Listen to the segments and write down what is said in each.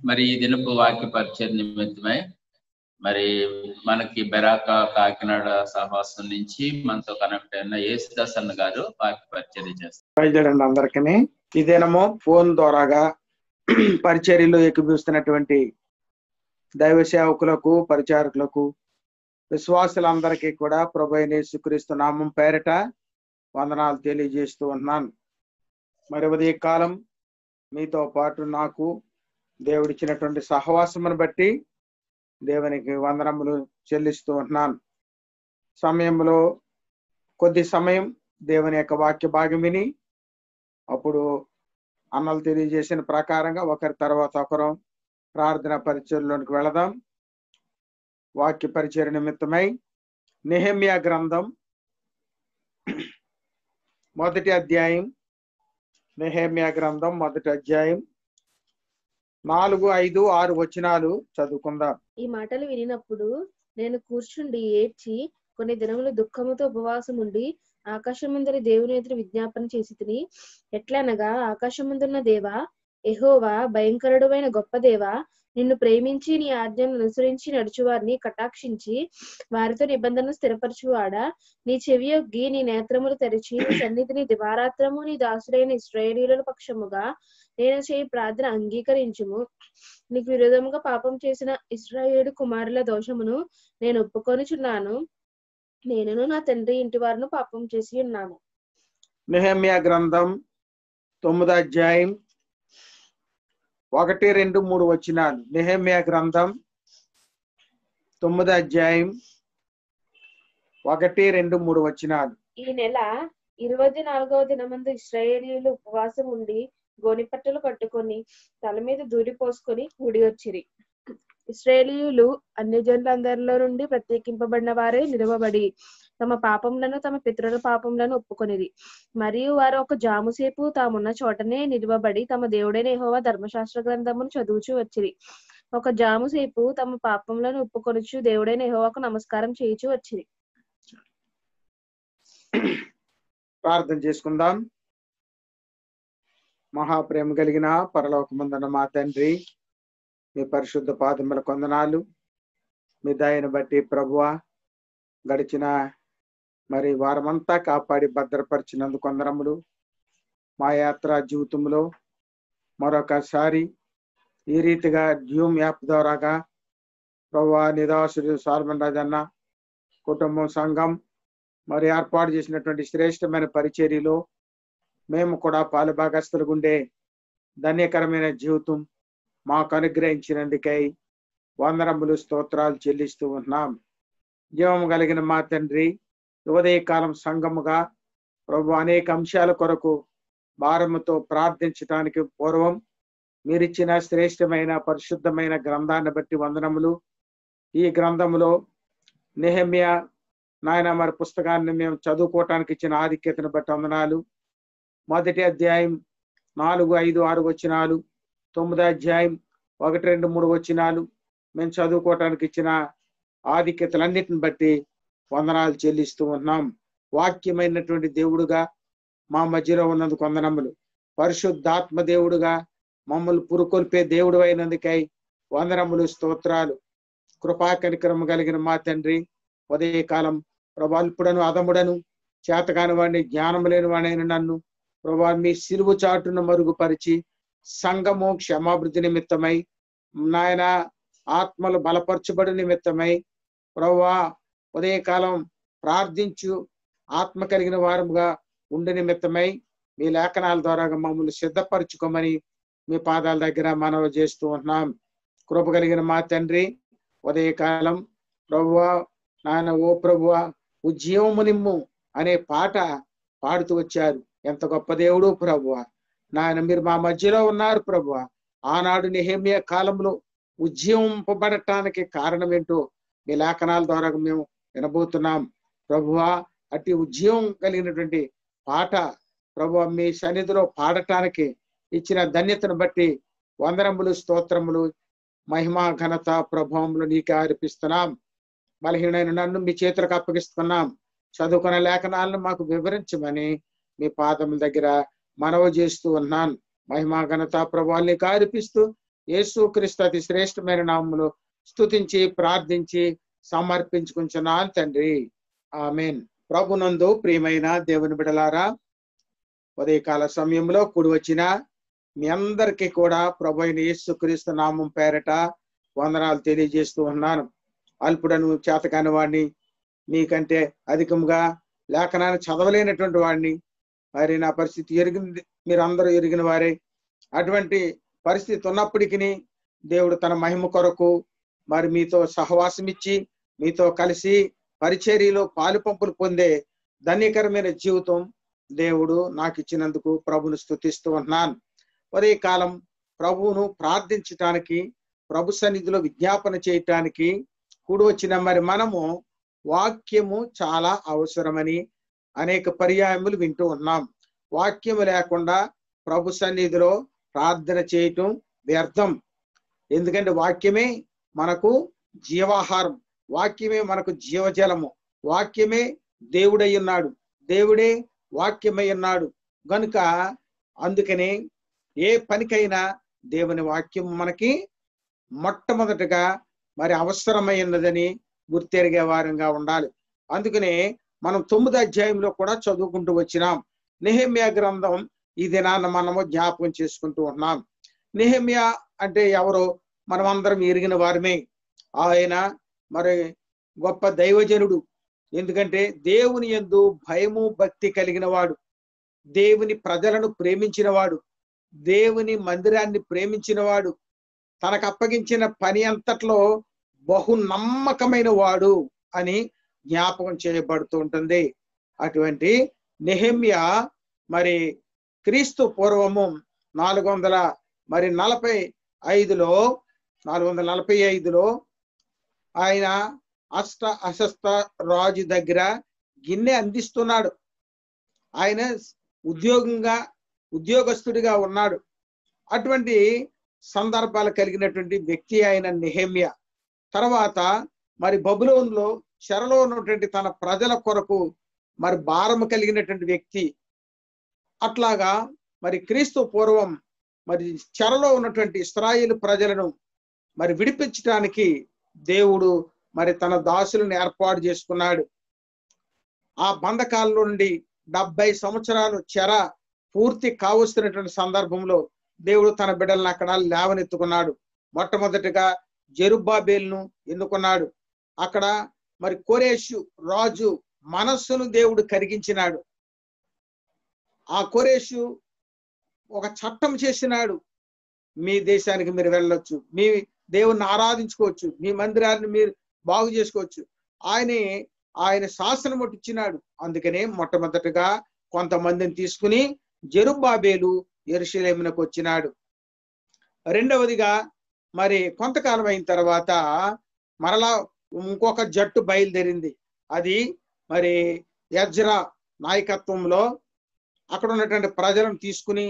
మరి ఈ దినపు వాక్య పరిచయ నిమిత్తమై మరి మనకి బెరాక కాకినాడ సహవాసం నుంచి మనతో కనెక్ట్ అయిన యేసుదాస్ అన్న గారు వాక్య పరిచర్య చేస్తారు. బయలుదేరండి అందరికీ. ఈ దినము ఫోన్ ద్వారాగా పరిచర్యలో ఏకీభవిస్తున్నటువంటి దైవ సేవకులకు, పరిచారకులకు, విశ్వాసులందరికీ కూడా ప్రభువైన యేసుక్రీస్తు నామం పేరిట వందనాలు తెలియజేస్తూ ఉన్నాను. మరి ఉదయ కాలం మీతో పాటు నాకు దేవుడిచ్చినటువంటి సహవాసమును బట్టి దేవునికి వందనములు చెల్లిస్తూ ఉంటున్నాను. సమయంలో కొద్ది సమయం దేవుని యొక్క వాక్య భాగం విని అప్పుడు అన్నలు తెలియజేసిన ప్రకారంగా ఒకరి తర్వాత ఒకరు ప్రార్థన పరిచర్యలోనికి వెళదాం. వాక్య పరిచర్య నిమిత్తమై నెహెమ్యా గ్రంథం 1వ అధ్యాయం, నెహెమ్యా గ్రంథం 1వ అధ్యాయం 4, 5, 6 వచనాలు చదువుకుందాం. ఈ మాటలు వినినప్పుడు నేను కూర్చుండి ఏడ్చి కొన్ని దినములు దుఃఖముతో ఉపవాసం ఉండి ఆకాశమందరి దేవుని ఎదురు విజ్ఞాపన చేసి తిని, ఎట్లనగా ఆకాశమందున్న దేవా యెహోవా, భయంకరుడైన గొప్ప దేవా, నిన్ను ప్రేమించి నీ ఆజ్ఞను అనుసరించి నడుచువారిని కటాక్షించి వారితో నిబంధన స్థిరపరచువాడా, నీ చెవియొగ్గి నీ నేత్రములు తెరిచి నీ సన్నిధిని దివారాత్రము నీ దాసుడైన ఇశ్రాయేలీయుల పక్షముగా నేను చేయి ప్రార్థన అంగీకరించుము. నీకు విరోధముగా పాపం చేసిన ఇశ్రాయేలు కుమారుల దోషమును నేను ఒప్పుకొనుచున్నాను. నేనును నా తండ్రి ఇంటి వారును పాపం చేసి ఉన్నాము. నెహెమ్యా గ్రంథం 9వ అధ్యాయం 1, 2, 3 వచనాలు. నెహెమ్యా గ్రంథం 9వ అధ్యాయం 1, 2, 3 వచనాలు. ఈ నెల 24వ దినమందు ఇశ్రాయేలీయులు ఉపవాసం ఉండి గోనిపట్టలు కట్టుకొని తల మీద దూరి పోసుకొని కూడి వచ్చిరి. ఇశ్రాయేలీయులు అన్యజనులందరిలో నుండి ప్రత్యేకింపబడిన వారే నిలవబడి తమ పాపములను తమ పితరుల పాపములను ఒప్పుకొనిరి. మరియు వారు ఒక జాముసేపు తామున్న చోటనే నిలవబడి తమ దేవుడైన యెహోవా ధర్మశాస్త్ర గ్రంథమును చదువుచూ వచ్చిరి. ఒక జాముసేపు తమ పాపములను ఒప్పుకొనుచు దేవుడైన యెహోవాకు నమస్కారం చేయుచూ వచ్చిరి. ప్రార్థన చేసుకుందాం. మహాప్రేమ కలిగిన పరలోకమందున్న మా తండ్రి, మీ పరిశుద్ధ పాదముల వందనాలు. మీ దయను బట్టి ప్రభువా, గడిచిన మరి వారమంతా కాపాడి భద్రపరిచినందుకు వందనములు. మా యాత్ర జీవితంలో మరొకసారి ఈ రీతిగా జూమ్ యాప్ ద్వారాగా ప్రభువా, నిదాసుడు సాల్మన్ రాజన్న కుటుంబం, సంఘం మరి ఏర్పాటు చేసినటువంటి శ్రేష్టమైన పరిచర్యలో మేము కూడా పాలుభాగస్తులుగా ఉండే ధన్యకరమైన జీవితం మాకు అనుగ్రహించినందుకై వందనములు, స్తోత్రాలు చెల్లిస్తూ ఉన్నాం. జీవము కలిగిన మా తండ్రి, ఉదయకాలం సంఘముగా ప్రభు అనేక అంశాల కొరకు భారముతో ప్రార్థించడానికి పూర్వం మీరిచ్చిన శ్రేష్టమైన పరిశుద్ధమైన గ్రంథాన్ని బట్టి వందనములు. ఈ గ్రంథములో నెహెమ్యా నాయన మరి పుస్తకాన్ని మేము చదువుకోవటానికి ఇచ్చిన ఆధిక్యతను బట్టి వందనాలు. 1వ అధ్యాయం 4, 5, 6 వచనాలు, 9వ అధ్యాయం 1, 2, 3 వచనాలు మేము చదువుకోవటానికి ఇచ్చిన ఆధిక్యతలన్నిటిని బట్టి వందనాలు చెల్లిస్తూ ఉన్నాం. వాక్యమైనటువంటి దేవుడుగా మా మధ్యలో ఉన్నందుకు వందనములు. పరిశుద్ధాత్మ దేవుడుగా మమ్మల్ని పురుకొల్పే దేవుడు అయినందుకై వందనములు, స్తోత్రాలు. కృపా కనికరము కలిగిన మా తండ్రి, ఉదయకాలం ప్రభాల్పుడను అదముడను చేతకాని వాడిని జ్ఞానం లేని వాడైన నన్ను ప్రభా మీ సిలువు చాటును మరుగుపరిచి సంఘము క్షమాభివృద్ధి నిమిత్తమై నాయన ఆత్మలు బలపరచబడి నిమిత్తమై ప్రభువా ఉదయకాలం ప్రార్థించు ఆత్మ కలిగిన వారముగా ఉండి నిమిత్తమై మీ లేఖనాల ద్వారా మమ్మల్ని సిద్ధపరచుకోమని మీ పాదాల దగ్గర మనవి చేస్తూ ఉంటున్నాం. కృప కలిగిన మా తండ్రి, ఉదయకాలం ప్రభువా నాయన ఓ ప్రభువా ఉజ్జీవము నిమ్ము అనే పాట పాడుతూ వచ్చారు. ఎంత గొప్ప దేవుడు ప్రభువా నాయన, మీరు మా మధ్యలో ఉన్నారు ప్రభువా. ఆనాడు నెహెమ్యా కాలంలో ఉజ్జీవింపబడటానికి కారణం ఏంటో మీ లేఖనాల ద్వారా మేము వినబోతున్నాం ప్రభువా. అట్టి ఉజ్జీవం కలిగినటువంటి పాట ప్రభువా మీ సన్నిధిలో పాడటానికి ఇచ్చిన ధన్యతను బట్టి వందనములు, స్తోత్రములు, మహిమ, ఘనత, ప్రభావములు నీకే అర్పిస్తున్నాం. బలహీనైన నన్ను మీ చేతులకు అప్పగిస్తున్నాం. చదువుకున్న లేఖనాలను మాకు వివరించమని మీ పాదముల దగ్గర మనవి చేస్తూ ఉన్నాను. మహిమ, ఘనత, ప్రభావాలు నీకు అర్పిస్తూ యేసుక్రీస్తు అతి శ్రేష్టమైన నామములో స్తుతించి ప్రార్థించి సమర్పించుకుంటున్నాను తండ్రి. ఆమేన్. ప్రభునందు ప్రియమైన దేవుని బిడ్డలారా, ఉదయకాల సమయంలో కూడి వచ్చిన మీ అందరికీ కూడా ప్రభు అయిన యేసుక్రీస్తు నామం పేరట వందనాలు తెలియజేస్తూ ఉన్నాను. అల్పుడను, చేతకాని వాడిని, మీకంటే అధికంగా లేఖనాన్ని చదవలేనటువంటి వాడిని, మరి నా పరిస్థితి ఎరిగింది, మీరందరూ ఎరిగిన వారే. అటువంటి పరిస్థితి ఉన్నప్పటికీ దేవుడు తన మహిమ కొరకు మరి మీతో సహవాసం ఇచ్చి మీతో కలిసి పరిచర్యలో పాలు పంపులు పొందే ధన్యకరమైన జీవితం దేవుడు నాకు ఇచ్చినందుకు ప్రభును స్తుతిస్తూ ఉన్నాను. ఉదయకాలం ప్రభువును ప్రార్థించటానికి, ప్రభు సన్నిధిలో విజ్ఞాపన చేయటానికి కూడి వచ్చిన మరి మనము వాక్యము చాలా అవసరమని అనేక పర్యాయములు వింటూ ఉన్నాం. వాక్యము లేకుండా ప్రభు సన్నిధిలో ప్రార్థన చేయటం వ్యర్థం. ఎందుకంటే వాక్యమే మనకు జీవాహారం, వాక్యమే మనకు జీవజలము, వాక్యమే దేవుడై ఉన్నాడు, దేవుడే వాక్యమై ఉన్నాడు. గనుక అందుకనే ఏ పనికైనా దేవుని వాక్యం మనకి మొట్టమొదటగా మరి అవసరమైనదని గుర్తెరిగే వారంగా ఉండాలి. అందుకనే మనం 9వ అధ్యాయంలో కూడా చదువుకుంటూ వచ్చినాం. నెహెమ్యా గ్రంథం ఈ దినాన్ని మనము జ్ఞాపకం చేసుకుంటూ ఉన్నాం. నెహెమ్యా అంటే ఎవరో మనం అందరం ఎరిగిన వారమే. ఆయన మరి గొప్ప దైవజనుడు. ఎందుకంటే దేవుని యందు భయము భక్తి కలిగిన వాడు, దేవుని ప్రజలను ప్రేమించిన వాడు, దేవుని మందిరాన్ని ప్రేమించిన వాడు, తనకు అప్పగించిన పని అంతట్లో బహు నమ్మకమైన వాడు అని జ్ఞాపకం చేయబడుతూ ఉంటుంది. అటువంటి నెహెమ్యా మరి క్రీస్తు పూర్వము 445లో ఆయన అశస్త రాజు దగ్గర గిన్నె అందిస్తున్నాడు. ఆయన ఉద్యోగస్తుడిగా ఉన్నాడు. అటువంటి సందర్భాలు కలిగినటువంటి వ్యక్తి ఆయన నెహెమ్యా. తర్వాత మరి బబులోనులో చెరలో ఉన్నటువంటి తన ప్రజల కొరకు మరి భారము కలిగినటువంటి వ్యక్తి. అట్లాగా మరి క్రీస్తు పూర్వం మరి చెరలో ఉన్నటువంటి ఇశ్రాయేలు ప్రజలను మరి విడిపించడానికి దేవుడు మరి తన దాసులను ఏర్పాటు చేసుకున్నాడు. ఆ బంధకాల నుండి 70 సంవత్సరాలు చెర పూర్తి కావస్తున్నటువంటి సందర్భంలో దేవుడు తన బిడ్డలను అక్కడ లేవనెత్తుకున్నాడు. మొట్టమొదటిగా జెరుబ్బాబేలును ఎన్నుకున్నాడు. అక్కడ మరి కోరేషు రాజు మనస్సును దేవుడు కరిగించినాడు. ఆ కోరేషు ఒక చట్టం చేసినాడు. మీ దేశానికి మీరు వెళ్ళొచ్చు, మీ దేవుణ్ణి ఆరాధించుకోవచ్చు, మీ మందిరాన్ని మీరు బాగు చేసుకోవచ్చు. ఆయన శాసనం ఒకటి ఇచ్చినాడు. అందుకనే మొట్టమొదటిగా కొంతమందిని తీసుకుని జెరుబ్బాబేలు యెరూషలేమునకు వచ్చినాడు. రెండవదిగా మరి కొంతకాలం అయిన తర్వాత మరలా ఇంకొక జట్టు బయలుదేరింది. అది మరి ఎజ్రా నాయకత్వంలో అక్కడ ఉన్నటువంటి ప్రజలను తీసుకుని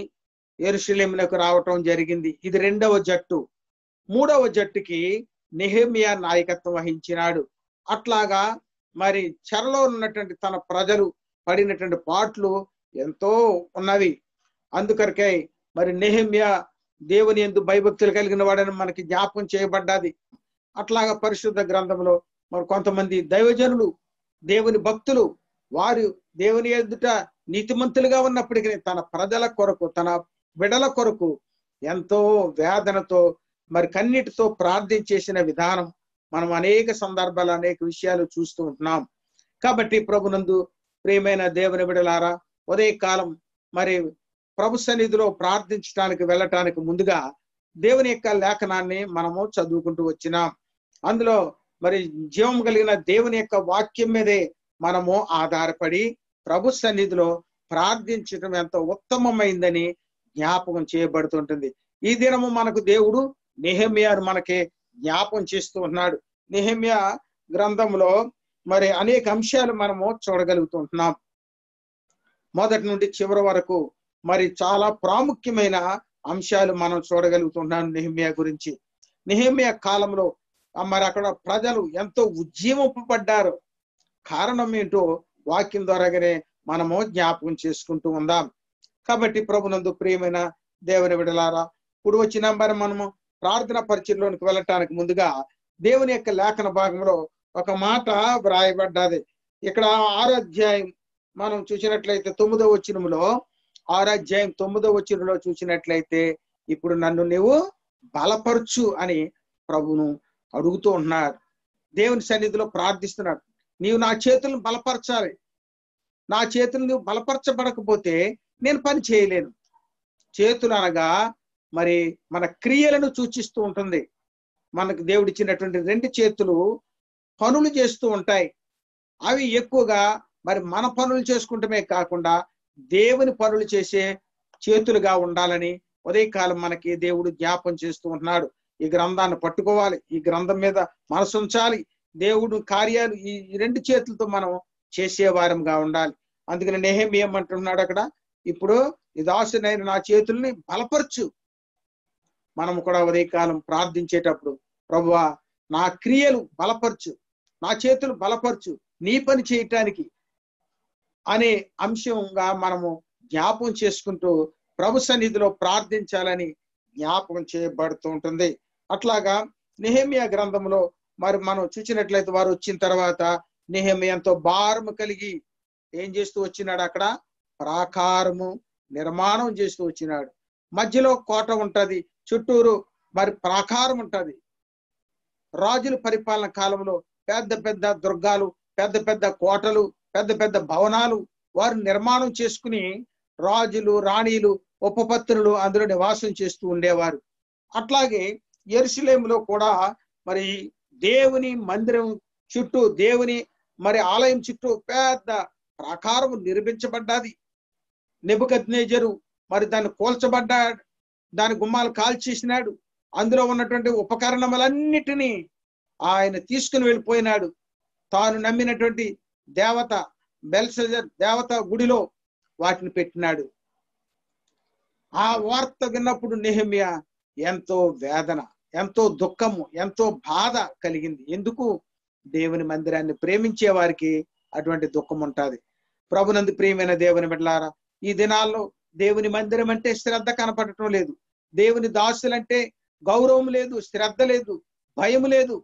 యెరూషలేమునకు రావటం జరిగింది. ఇది రెండవ జట్టు. మూడవ జట్టుకి నెహెమ్యా నాయకత్వం వహించినాడు. అట్లాగా మరి చెరలో ఉన్నటువంటి తన ప్రజలు పడినటువంటి పాట్లు ఎంతో ఉన్నవి. అందుకొరకే మరి నెహెమ్యా దేవుని యందు భయభక్తులు కలిగిన వాడని మనకి జ్ఞాపకం చేయబడ్డది. అట్లాగా పరిశుద్ధ గ్రంథంలో మరి కొంతమంది దైవజనులు, దేవుని భక్తులు, వారు దేవుని ఎదుట నీతిమంతులుగా ఉన్నప్పటికీ తన ప్రజల కొరకు, తన బిడల కొరకు ఎంతో వేదనతో మరి కన్నీటితో ప్రార్థించేసిన విధానం మనం అనేక సందర్భాలు, అనేక విషయాలు చూస్తూ ఉంటున్నాం. కాబట్టి ప్రభునందు ప్రియమైన దేవుని బిడలారా, ఉదయకాలం మరి ప్రభు సన్నిధిలో ప్రార్థించడానికి వెళ్ళటానికి ముందుగా దేవుని యొక్క లేఖనాన్ని మనము చదువుకుంటూ వచ్చినాం. అందులో మరి జీవం కలిగిన దేవుని యొక్క వాక్యం మీదే మనము ఆధారపడి ప్రభు సన్నిధిలో ప్రార్థించడం ఎంతో ఉత్తమమైందని జ్ఞాపకం చేయబడుతుంటుంది. ఈ దినము మనకు దేవుడు నెహెమ్యాను మనకి జ్ఞాపకం చేస్తూ ఉన్నాడు. నెహెమ్యా గ్రంథంలో మరి అనేక అంశాలు మనము చూడగలుగుతుంటున్నాం. మొదటి నుండి చివరి వరకు మరి చాలా ప్రాముఖ్యమైన అంశాలు మనం చూడగలుగుతున్నాం నెహెమ్యా గురించి. నెహెమ్యా కాలంలో మరి అక్కడ ప్రజలు ఎంతో ఉజ్జీవింపబడ్డారు. కారణం ఏంటో వాక్యం ద్వారాగానే మనము జ్ఞాపకం చేసుకుంటూ ఉందాం. కాబట్టి ప్రభునందు ప్రియమైన దేవుని బిడ్డలారా, ఇప్పుడు వచ్చిన మరి మనము ప్రార్థన పరిచయంలోనికి వెళ్ళటానికి ముందుగా దేవుని యొక్క లేఖన భాగంలో ఒక మాట వ్రాయబడ్డది. ఇక్కడ 6వ అధ్యాయం మనం చూసినట్లయితే 9వ వచనంలో, 6వ అధ్యాయం 9వ వచనంలో చూసినట్లయితే, ఇప్పుడు నన్ను నీవు బలపరచు అని ప్రభువును అడుగుతూ ఉంటున్నాడు. దేవుని సన్నిధిలో ప్రార్థిస్తున్నాడు. నీవు నా చేతులను బలపరచాలి. నా చేతులు నువ్వు బలపరచబడకపోతే నేను పని చేయలేను. చేతులు అనగా మరి మన క్రియలను సూచిస్తూ ఉంటుంది. మనకు దేవుడిచ్చినటువంటి 2 చేతులు పనులు చేస్తూ ఉంటాయి. అవి ఎక్కువగా మరి మన పనులు చేసుకుంటమే కాకుండా దేవుని పనులు చేసే చేతులుగా ఉండాలని ఉదయకాలం మనకి దేవుడు జ్ఞాపం చేస్తూ ఉంటున్నాడు. ఈ గ్రంథాన్ని పట్టుకోవాలి, ఈ గ్రంథం మీద మనసు ఉంచాలి. దేవుడు కార్యాలు ఈ 2 చేతులతో మనం చేసేవారంగా ఉండాలి. అందుకని నెహెమ్యా ఏమంటున్నాడు అక్కడ, ఇప్పుడు ఈ దాసునైన నా చేతుల్ని బలపరచు. మనం కూడా ఉదయకాలం ప్రార్థించేటప్పుడు, ప్రభువా నా క్రియలు బలపరచు, నా చేతులు బలపరచు, నీ పని చేయటానికి అనే అంశంగా మనము జ్ఞాపం చేసుకుంటూ ప్రభు సన్నిధిలో ప్రార్థించాలని జ్ఞాపకం చేయబడుతూ ఉంటుంది. అట్లాగా నెహెమ్యా గ్రంథంలో మరి మనం చూసినట్లయితే వారు వచ్చిన తర్వాత నెహెమ్యా ఎంతో భారము కలిగి ఏం చేస్తూ వచ్చినాడు, అక్కడ ప్రాకారము నిర్మాణం చేస్తూ వచ్చినాడు. మధ్యలో కోట ఉంటది, చుట్టూరు మరి ప్రాకారం ఉంటది. రాజుల పరిపాలన కాలంలో పెద్ద పెద్ద దుర్గాలు, పెద్ద పెద్ద కోటలు, పెద్ద పెద్ద భవనాలు వారు నిర్మాణం చేసుకుని రాజులు, రాణీలు, ఉపపత్నులు అందులో నివాసం చేస్తూ ఉండేవారు. అట్లాగే యెరూషలేములో కూడా మరి దేవుని మందిరం చుట్టూ, దేవుని మరి ఆలయం చుట్టూ పెద్ద ప్రాకారం నిర్మించబడ్డది. నెబుకద్నెజరు మరి దాన్ని కూల్చబడ్డాడు, దాని గుమ్మాలు కాల్చేసినాడు. అందులో ఉన్నటువంటి ఉపకరణములన్నిటినీ ఆయన తీసుకుని వెళ్ళిపోయినాడు. తాను నమ్మినటువంటి దేవత బెల్షజర్ దేవత గుడిలో వాటిని పెట్టినాడు. ఆ వార్త విన్నప్పుడు నెహెమ్యా ఎంతో వేదన, ఎంతో దుఃఖము, ఎంతో బాధ కలిగింది. ఎందుకు? దేవుని మందిరాన్ని ప్రేమించే వారికి అటువంటి దుఃఖం ఉంటుంది. ప్రభునందు ప్రియమైన దేవుని బిడ్డలారా, ఈ దినాల్లో దేవుని మందిరం అంటే శ్రద్ధ కనపడటం లేదు. దేవుని దాసులంటే గౌరవం లేదు, శ్రద్ధ లేదు, భయం లేదు.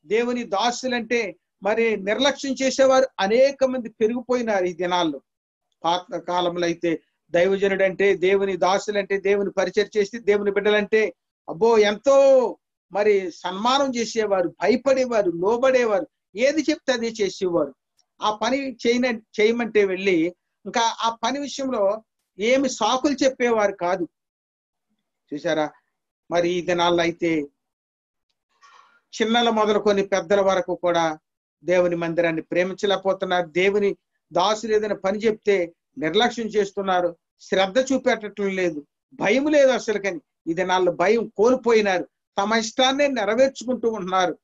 దేవుని దాసులంటే మరి నిర్లక్ష్యం చేసేవారు అనేక మంది పెరిగిపోయినారు ఈ దినాల్లో. పాత కాలంలో అయితే దైవజనుడు అంటే, దేవుని దాసులంటే, దేవుని పరిచయం చేసి దేవుని బిడ్డలంటే అబ్బో ఎంతో మరి సన్మానం చేసేవారు, భయపడేవారు, లోబడేవారు, ఏది చెప్తే అదే చేసేవారు. ఆ పని చేయమంటే వెళ్ళి ఇంకా ఆ పని విషయంలో ఏమి సాకులు చెప్పేవారు కాదు. చూసారా? మరి ఈ దినాల్లో అయితే చిన్నల మొదలుకొని పెద్దల వరకు కూడా దేవుని మందిరాన్ని ప్రేమించలేకపోతున్నారు. దేవుని దాసులు ఏదైనా పని చెప్తే నిర్లక్ష్యం చేస్తున్నారు, శ్రద్ధ చూపెట్టడం లేదు, భయం లేదు అసలు. కానీ ఈ దినాల్లో భయం కోల్పోయినారు, తమ ఇష్టాన్నే నెరవేర్చుకుంటూ ఉంటున్నారు.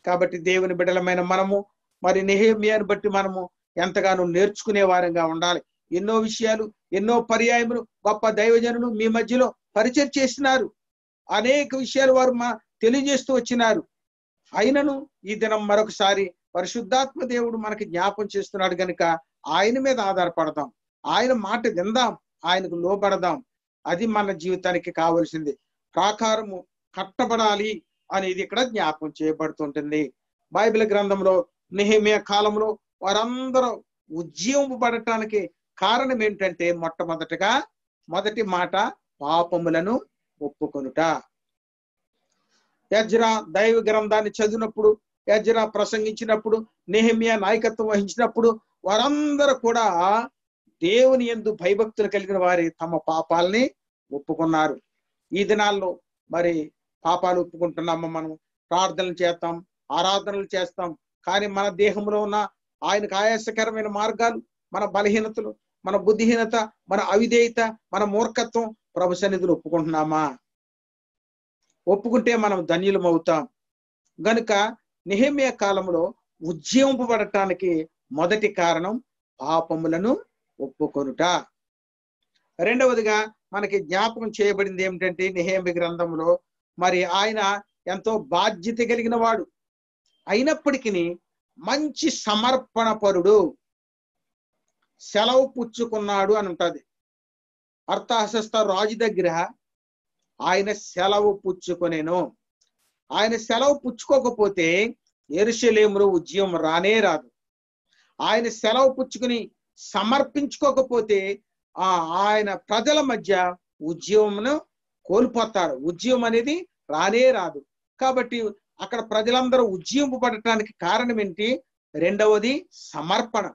కాబట్టి దేవుని బిడ్డలమైన మనము మరి నెహెమ్యాను బట్టి మనము ఎంతగానో నేర్చుకునే వారంగా ఉండాలి. ఎన్నో విషయాలు, ఎన్నో పర్యాయములు గొప్ప దైవజనులు మీ మధ్యలో పరిచయం చేసినారు. అనేక విషయాలు వారు తెలియజేస్తూ వచ్చినారు. అయినను ఈ దినం మరొకసారి పరిశుద్ధాత్మ దేవుడు మనకి జ్ఞాపం చేస్తున్నాడు కనుక ఆయన మీద ఆధారపడదాం, ఆయన మాట విందాం, ఆయనకు లోబడదాం. అది మన జీవితానికి కావలసింది. ప్రాకారము కట్టబడాలి అనేది ఇక్కడ జ్ఞాపం చేయబడుతుంటుంది. బైబిల్ గ్రంథంలో నెహెమ్యా కాలంలో వారందరూ ఉజ్జీవింపబడటానికి కారణం ఏంటంటే మొట్టమొదటిగా మొదటి మాట పాపములను ఒప్పుకొనుట. ఎజ్రా దైవ గ్రంథాన్ని చదివినప్పుడు, ఎజ్రా ప్రసంగించినప్పుడు, నెహెమ్యా నాయకత్వం వహించినప్పుడు వారందరూ కూడా దేవుని యందు భయభక్తులు కలిగిన వారి తమ పాపాలని ఒప్పుకున్నారు. ఈ దినాల్లో మరి పాపాలు ఒప్పుకుంటున్నామా? మనం ప్రార్థనలు చేస్తాం, ఆరాధనలు చేస్తాం, కానీ మన దేహంలో ఉన్న ఆయనకు ఆయాసకరమైన మార్గాలు, మన బలహీనతలు, మన బుద్ధిహీనత, మన అవిధేయత, మన మూర్ఖత్వం ప్రభు సన్నిధిలో ఒప్పుకుంటున్నామా? ఒప్పుకుంటే మనం ధన్యులం అవుతాం. గనుక నెహెమ్యా కాలంలో ఉజ్జీవింపబడటానికి మొదటి కారణం పాపములను ఒప్పుకొనుట. రెండవదిగా మనకి జ్ఞాపకం చేయబడింది ఏమిటంటే నెహెమ్యా గ్రంథంలో మరి ఆయన ఎంతో బాధ్యత కలిగిన వాడు అయినప్పటికీ మంచి సమర్పణ పరుడు, సెలవు పుచ్చుకున్నాడు అని ఉంటది. అర్థహస్త రాజు దగ్గర ఆయన సెలవు పుచ్చుకొనేను. ఆయన సెలవు పుచ్చుకోకపోతే యెరూషలేములో ఉద్యమం రానే రాదు. ఆయన సెలవు పుచ్చుకుని సమర్పించుకోకపోతే ఆయన ప్రజల మధ్య ఉద్యమంను కోల్పోతారు. ఉద్యమం అనేది రానే రాదు. కాబట్టి అక్కడ ప్రజలందరూ ఉజ్జీంపబడటానికి కారణం ఏంటి? రెండవది సమర్పణ.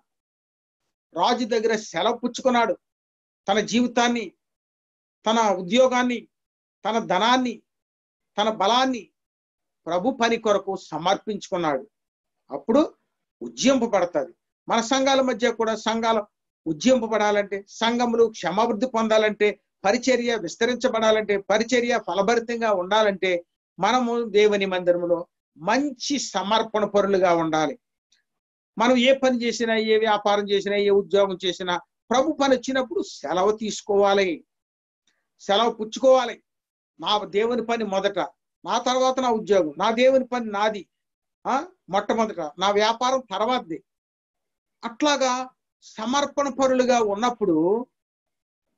రాజు దగ్గర సెలవు పుచ్చుకున్నాడు. తన జీవితాన్ని, తన ఉద్యోగాన్ని, తన ధనాన్ని, తన బలాన్ని ప్రభు పని కొరకు సమర్పించుకున్నాడు. అప్పుడు ఉజ్జీంపబడతాది. మన సంఘాల మధ్య కూడా సంఘాలు ఉజ్జీంపబడాలంటే, సంఘములు క్షమాభివృద్ధి పొందాలంటే, పరిచర్య విస్తరించబడాలంటే, పరిచర్య ఫలభరితంగా ఉండాలంటే మనము దేవుని మందిరంలో మంచి సమర్పణ పరులుగా ఉండాలి. మనం ఏ పని చేసినా, ఏ వ్యాపారం చేసినా, ఏ ఉద్యోగం చేసినా ప్రభు పని వచ్చినప్పుడు సెలవు తీసుకోవాలి, సెలవు పుచ్చుకోవాలి. నా దేవుని పని మొదట, నా తర్వాత నా ఉద్యోగం, నా దేవుని పని నాది మొట్టమొదట, నా వ్యాపారం తర్వాతది. అట్లాగా సమర్పణ పరులుగా ఉన్నప్పుడు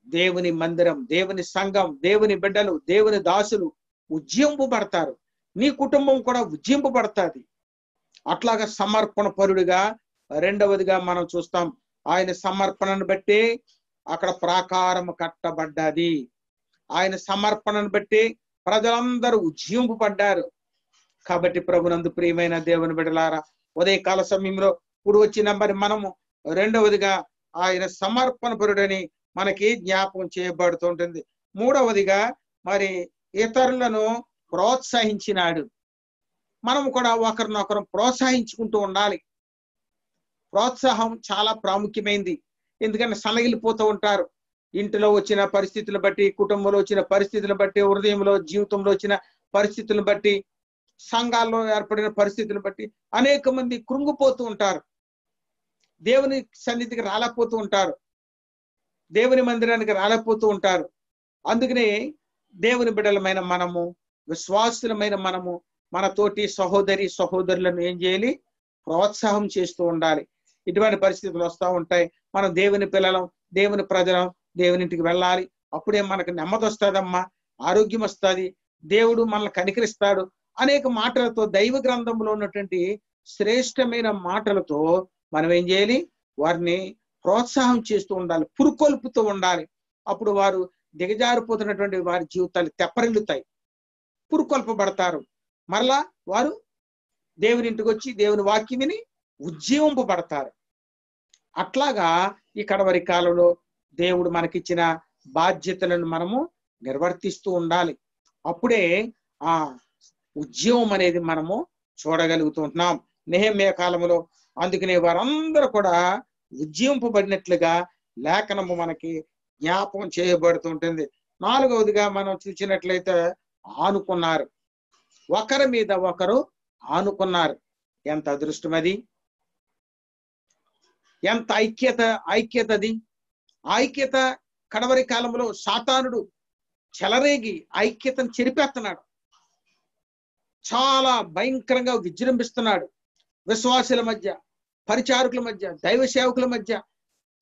దేవుని మందిరం, దేవుని సంఘం, దేవుని బిడ్డలు, దేవుని దాసులు ఉజ్జింపబడతారు. నీ కుటుంబం కూడా ఉజ్జింపబడతాది. అట్లాగా సమర్పణ పరుడుగా రెండవదిగా మనం చూస్తాం. ఆయన సమర్పణను బట్టి అక్కడ ప్రాకారం కట్టబడ్డది. ఆయన సమర్పణను బట్టి ప్రజలందరూ ఉజ్జింపబడ్డారు. కాబట్టి ప్రభునందు ప్రియమైన దేవుని బిడ్డలారా, ఉదయకాల సమయంలో ఇప్పుడు వచ్చిన మరి మనము రెండవదిగా ఆయన సమర్పణ పరుడని మనకి జ్ఞాపకం చేయబడుతుంటుంది. మూడవదిగా మరి ఇతరులను ప్రోత్సహించినాడు. మనము కూడా ఒకరినొకరు ప్రోత్సహించుకుంటూ ఉండాలి. ప్రోత్సాహం చాలా ప్రాముఖ్యమైంది. ఎందుకంటే సనగిలిపోతూ ఉంటారు. ఇంటిలో వచ్చిన పరిస్థితులను బట్టి, కుటుంబంలో వచ్చిన పరిస్థితులను బట్టి, హృదయంలో జీవితంలో వచ్చిన పరిస్థితులను బట్టి, సంఘాల్లో ఏర్పడిన పరిస్థితులను బట్టి అనేక మంది కృంగిపోతూ ఉంటారు. దేవుని సన్నిధికి రాలేకపోతూ ఉంటారు. దేవుని మందిరానికి రాలేకపోతూ ఉంటారు. అందుకనే దేవుని బిడ్డలమైన మనము, విశ్వాసులమైన మనము మన తోటి సహోదరి సహోదరులను ఏం చేయాలి? ప్రోత్సాహం చేస్తూ ఉండాలి. ఇటువంటి పరిస్థితులు వస్తూ ఉంటాయి. మనం దేవుని పిల్లలం, దేవుని ప్రజలం, దేవునింటికి వెళ్ళాలి. అప్పుడే మనకు నెమ్మది వస్తుందమ్మా, ఆరోగ్యం వస్తుంది, దేవుడు మనల్ని కనికరిస్తాడు. అనేక మాటలతో, దైవ గ్రంథంలో ఉన్నటువంటి శ్రేష్టమైన మాటలతో మనం ఏం చేయాలి? వారిని ప్రోత్సాహం చేస్తూ ఉండాలి, పురుకొల్పుతూ ఉండాలి. అప్పుడు వారు దిగజారిపోతున్నటువంటి వారి జీవితాలు తెప్పరిల్లుతాయి, పురుకొల్పబడతారు. మరలా వారు దేవుని ఇంటికి వచ్చి దేవుని వాక్యం విని ఉజ్జీవింపబడతారు. అట్లాగా ఈ కడవరి కాలంలో దేవుడు మనకిచ్చిన బాధ్యతలను మనము నిర్వర్తిస్తూ ఉండాలి. అప్పుడే ఆ ఉద్యమం అనేది మనము చూడగలుగుతుంటున్నాం. నెహెమ్యా కాలంలో అందుకనే వారందరూ కూడా ఉజ్జీవింపబడినట్లుగా లేఖనము మనకి జ్ఞాపకం చేయబడుతుంటుంది. నాలుగవదిగా మనం చూసినట్లయితే ఆనుకున్నారు. ఒకరి మీద ఒకరు ఆనుకున్నారు. ఎంత అదృష్టం అది! ఎంత ఐక్యతది! ఐక్యత కడవరి కాలంలో సాతానుడు చెలరేగి ఐక్యతను చెరిపేస్తున్నాడు. చాలా భయంకరంగా విజృంభిస్తున్నాడు. విశ్వాసుల మధ్య, పరిచారకుల మధ్య, దైవ సేవకుల మధ్య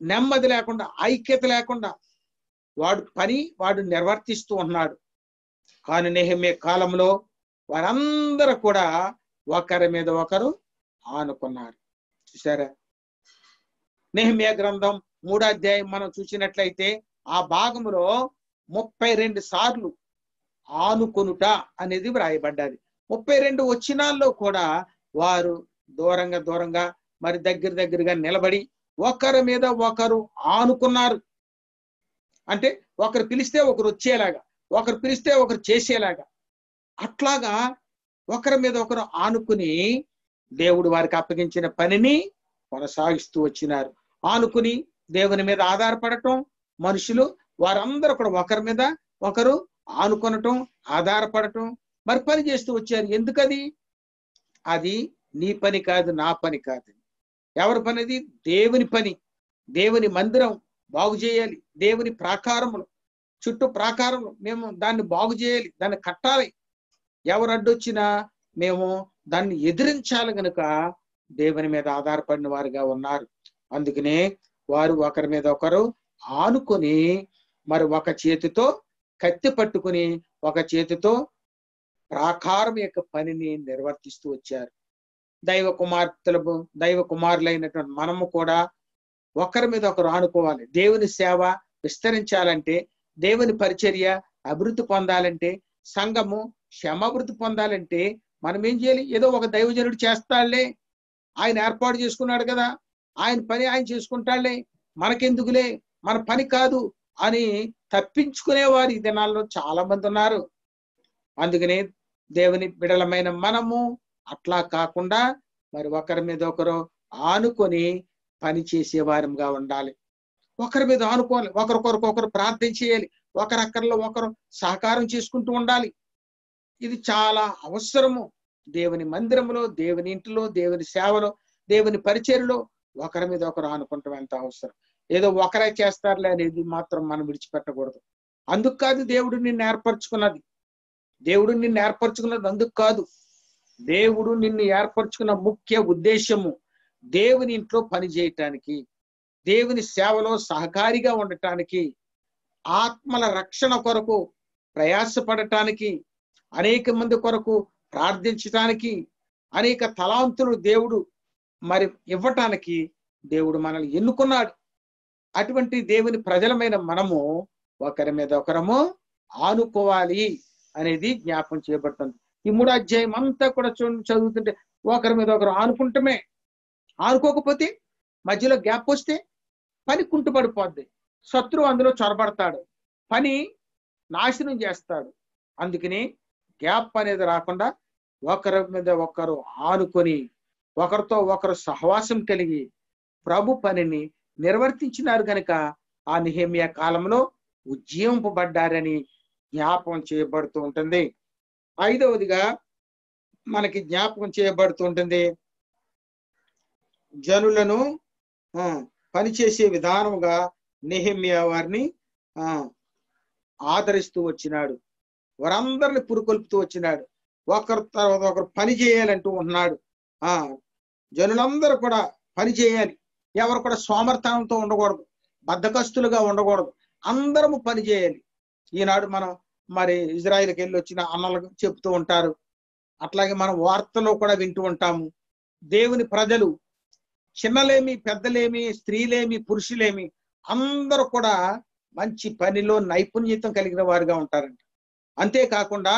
నెమ్మది లేకుండా, ఐక్యత లేకుండా వాడు నిర్వర్తిస్తూ ఉన్నాడు. కానీ నెహెమ్యా కాలంలో వారందరూ కూడా ఒకరి మీద ఒకరు ఆనుకున్నారు. చూసారా? నెహెమ్యా గ్రంథం 3వ అధ్యాయం మనం చూసినట్లయితే ఆ భాగంలో 32 సార్లు ఆనుకొనుట అనేది వ్రాయబడ్డది. 32 వచనాల్లో కూడా వారు దూరంగా మరి దగ్గరగా నిలబడి ఒకరి మీద ఒకరు ఆనుకున్నారు. అంటే ఒకరు పిలిస్తే ఒకరు వచ్చేలాగా, ఒకరు పిలిస్తే ఒకరు చేసేలాగా, అట్లాగా ఒకరి మీద ఒకరు ఆనుకుని దేవుడు వారికి అప్పగించిన పనిని కొనసాగిస్తూ వచ్చినారు. ఆనుకుని దేవుని మీద ఆధారపడటం, మనుషులు వారందరూ కూడా ఒకరి మీద ఒకరు ఆనుకొనటం, ఆధారపడటం, మరి పని చేస్తూ వచ్చారు. ఎందుకది? అది నీ పని కాదు, నా పని కాదు. ఎవరి పని అది? దేవుని పని. దేవుని మందిరం బాగు చేయాలి. దేవుని ప్రాకారములు, చుట్టూ ప్రాకారములు మేము దాన్ని బాగు చేయాలి, దాన్ని కట్టాలి. ఎవరు అడ్డొచ్చినా మేము దాన్ని ఎదిరించాలి. గనుక దేవుని మీద ఆధారపడిన వారుగా ఉన్నారు. అందుకనే వారు ఒకరి మీద ఒకరు ఆనుకొని మరి ఒక చేతితో కత్తి పట్టుకుని ఒక చేతితో ప్రాకారం యొక్క పనిని నిర్వర్తిస్తూ వచ్చారు. దైవ కుమారులైనటువంటి మనము కూడా ఒకరి మీద ఒకరు ఆనుకోవాలి. దేవుని సేవ విస్తరించాలంటే, దేవుని పరిచర్య అభివృద్ధి పొందాలంటే, సంఘము క్షమాభివృద్ధి పొందాలంటే మనం ఏం చేయాలి? ఏదో ఒక దైవజనుడు చేస్తాడులే, ఆయన ఏర్పాటు చేసుకున్నాడు కదా, ఆయన పని ఆయన చేసుకుంటాడులే, మనకెందుకులే, మన పని కాదు అని తప్పించుకునేవారు ఈ దినాల్లో చాలా మంది ఉన్నారు. అందుకనే దేవుని బిడలమైన మనము అట్లా కాకుండా మరి ఒకరి మీద ఒకరు ఆనుకొని పని చేసేవారంగా ఉండాలి. ఒకరి మీద ఆనుకోవాలి, ఒకరికొకరు ప్రార్థన చేయాలి, ఒకరక్కర్లో ఒకరు సహకారం చేసుకుంటూ ఉండాలి. ఇది చాలా అవసరము. దేవుని మందిరంలో, దేవుని ఇంటిలో, దేవుని సేవలో, దేవుని పరిచర్యలో ఒకరి మీద ఒకరు ఆనుకుంటాం ఎంత అవసరం. ఏదో ఒకరే చేస్తారులే అనేది మాత్రం మనం విడిచిపెట్టకూడదు. అందుకు కాదు దేవుడు నిన్ను ఏర్పరచుకున్నది. అందుకు కాదు. దేవుడు నిన్ను ఏర్పరచుకున్న ముఖ్య ఉద్దేశము దేవుని ఇంట్లో పని చేయటానికి, దేవుని సేవలో సహకారిగా ఉండటానికి, ఆత్మల రక్షణ కొరకు ప్రయాసపడటానికి, అనేక మంది కొరకు ప్రార్థించటానికి, అనేక తలాంతులు దేవుడు మరి ఇవ్వటానికి దేవుడు మనల్ని ఎన్నుకున్నాడు. అటువంటి దేవుని ప్రజలమైన మనము ఒకరి మీద ఒకరము ఆనుకోవాలి అనేది జ్ఞాపకం చేయబడుతుంది. ఈ 3వ అధ్యాయం అంతా కూడా చదువుతుంటే ఒకరి మీద ఒకరు ఆనుకుంటమే. ఆనుకోకపోతే మధ్యలో గ్యాప్ వస్తే పని కుంటుపడిపోద్ది, శత్రువు అందులో చొరబడతాడు, పని నాశనం చేస్తాడు. అందుకని గ్యాప్ అనేది రాకుండా ఒకరి మీద ఒకరు ఆనుకొని ఒకరితో ఒకరు సహవాసం కలిగి ప్రభు పనిని నిర్వర్తించినారు కనుక ఆ నెహెమ్యా కాలంలో ఉజ్జీవింపబడ్డారని జ్ఞాపకం చేయబడుతూ ఉంటుంది. 5వదిగా మనకి జ్ఞాపకం చేయబడుతూ ఉంటుంది, జనులను పనిచేసే విధానముగా నెహెమ్యా వారిని ఆదరిస్తూ వచ్చినాడు. వారందరిని పురుకొల్పుతూ వచ్చినాడు. ఒకరి తర్వాత ఒకరు పని చేయాలంటూ ఉన్నాడు. జనులందరూ కూడా పని చేయాలి. ఎవరు కూడా సోమర్థనంతో ఉండకూడదు, బద్ధకస్తులుగా ఉండకూడదు. అందరము పని చేయాలి. ఈనాడు మనం మరి ఇజ్రాయిల్కి వెళ్ళి వచ్చిన అన్నలకు చెప్తూ ఉంటారు. అట్లాగే మనం వార్తలో కూడా వింటూ ఉంటాము. దేవుని ప్రజలు చిన్నలేమి, పెద్దలేమి, స్త్రీలేమి, పురుషులేమి అందరూ కూడా మంచి పనిలో నైపుణ్యత కలిగిన వారుగా ఉంటారంట. అంతేకాకుండా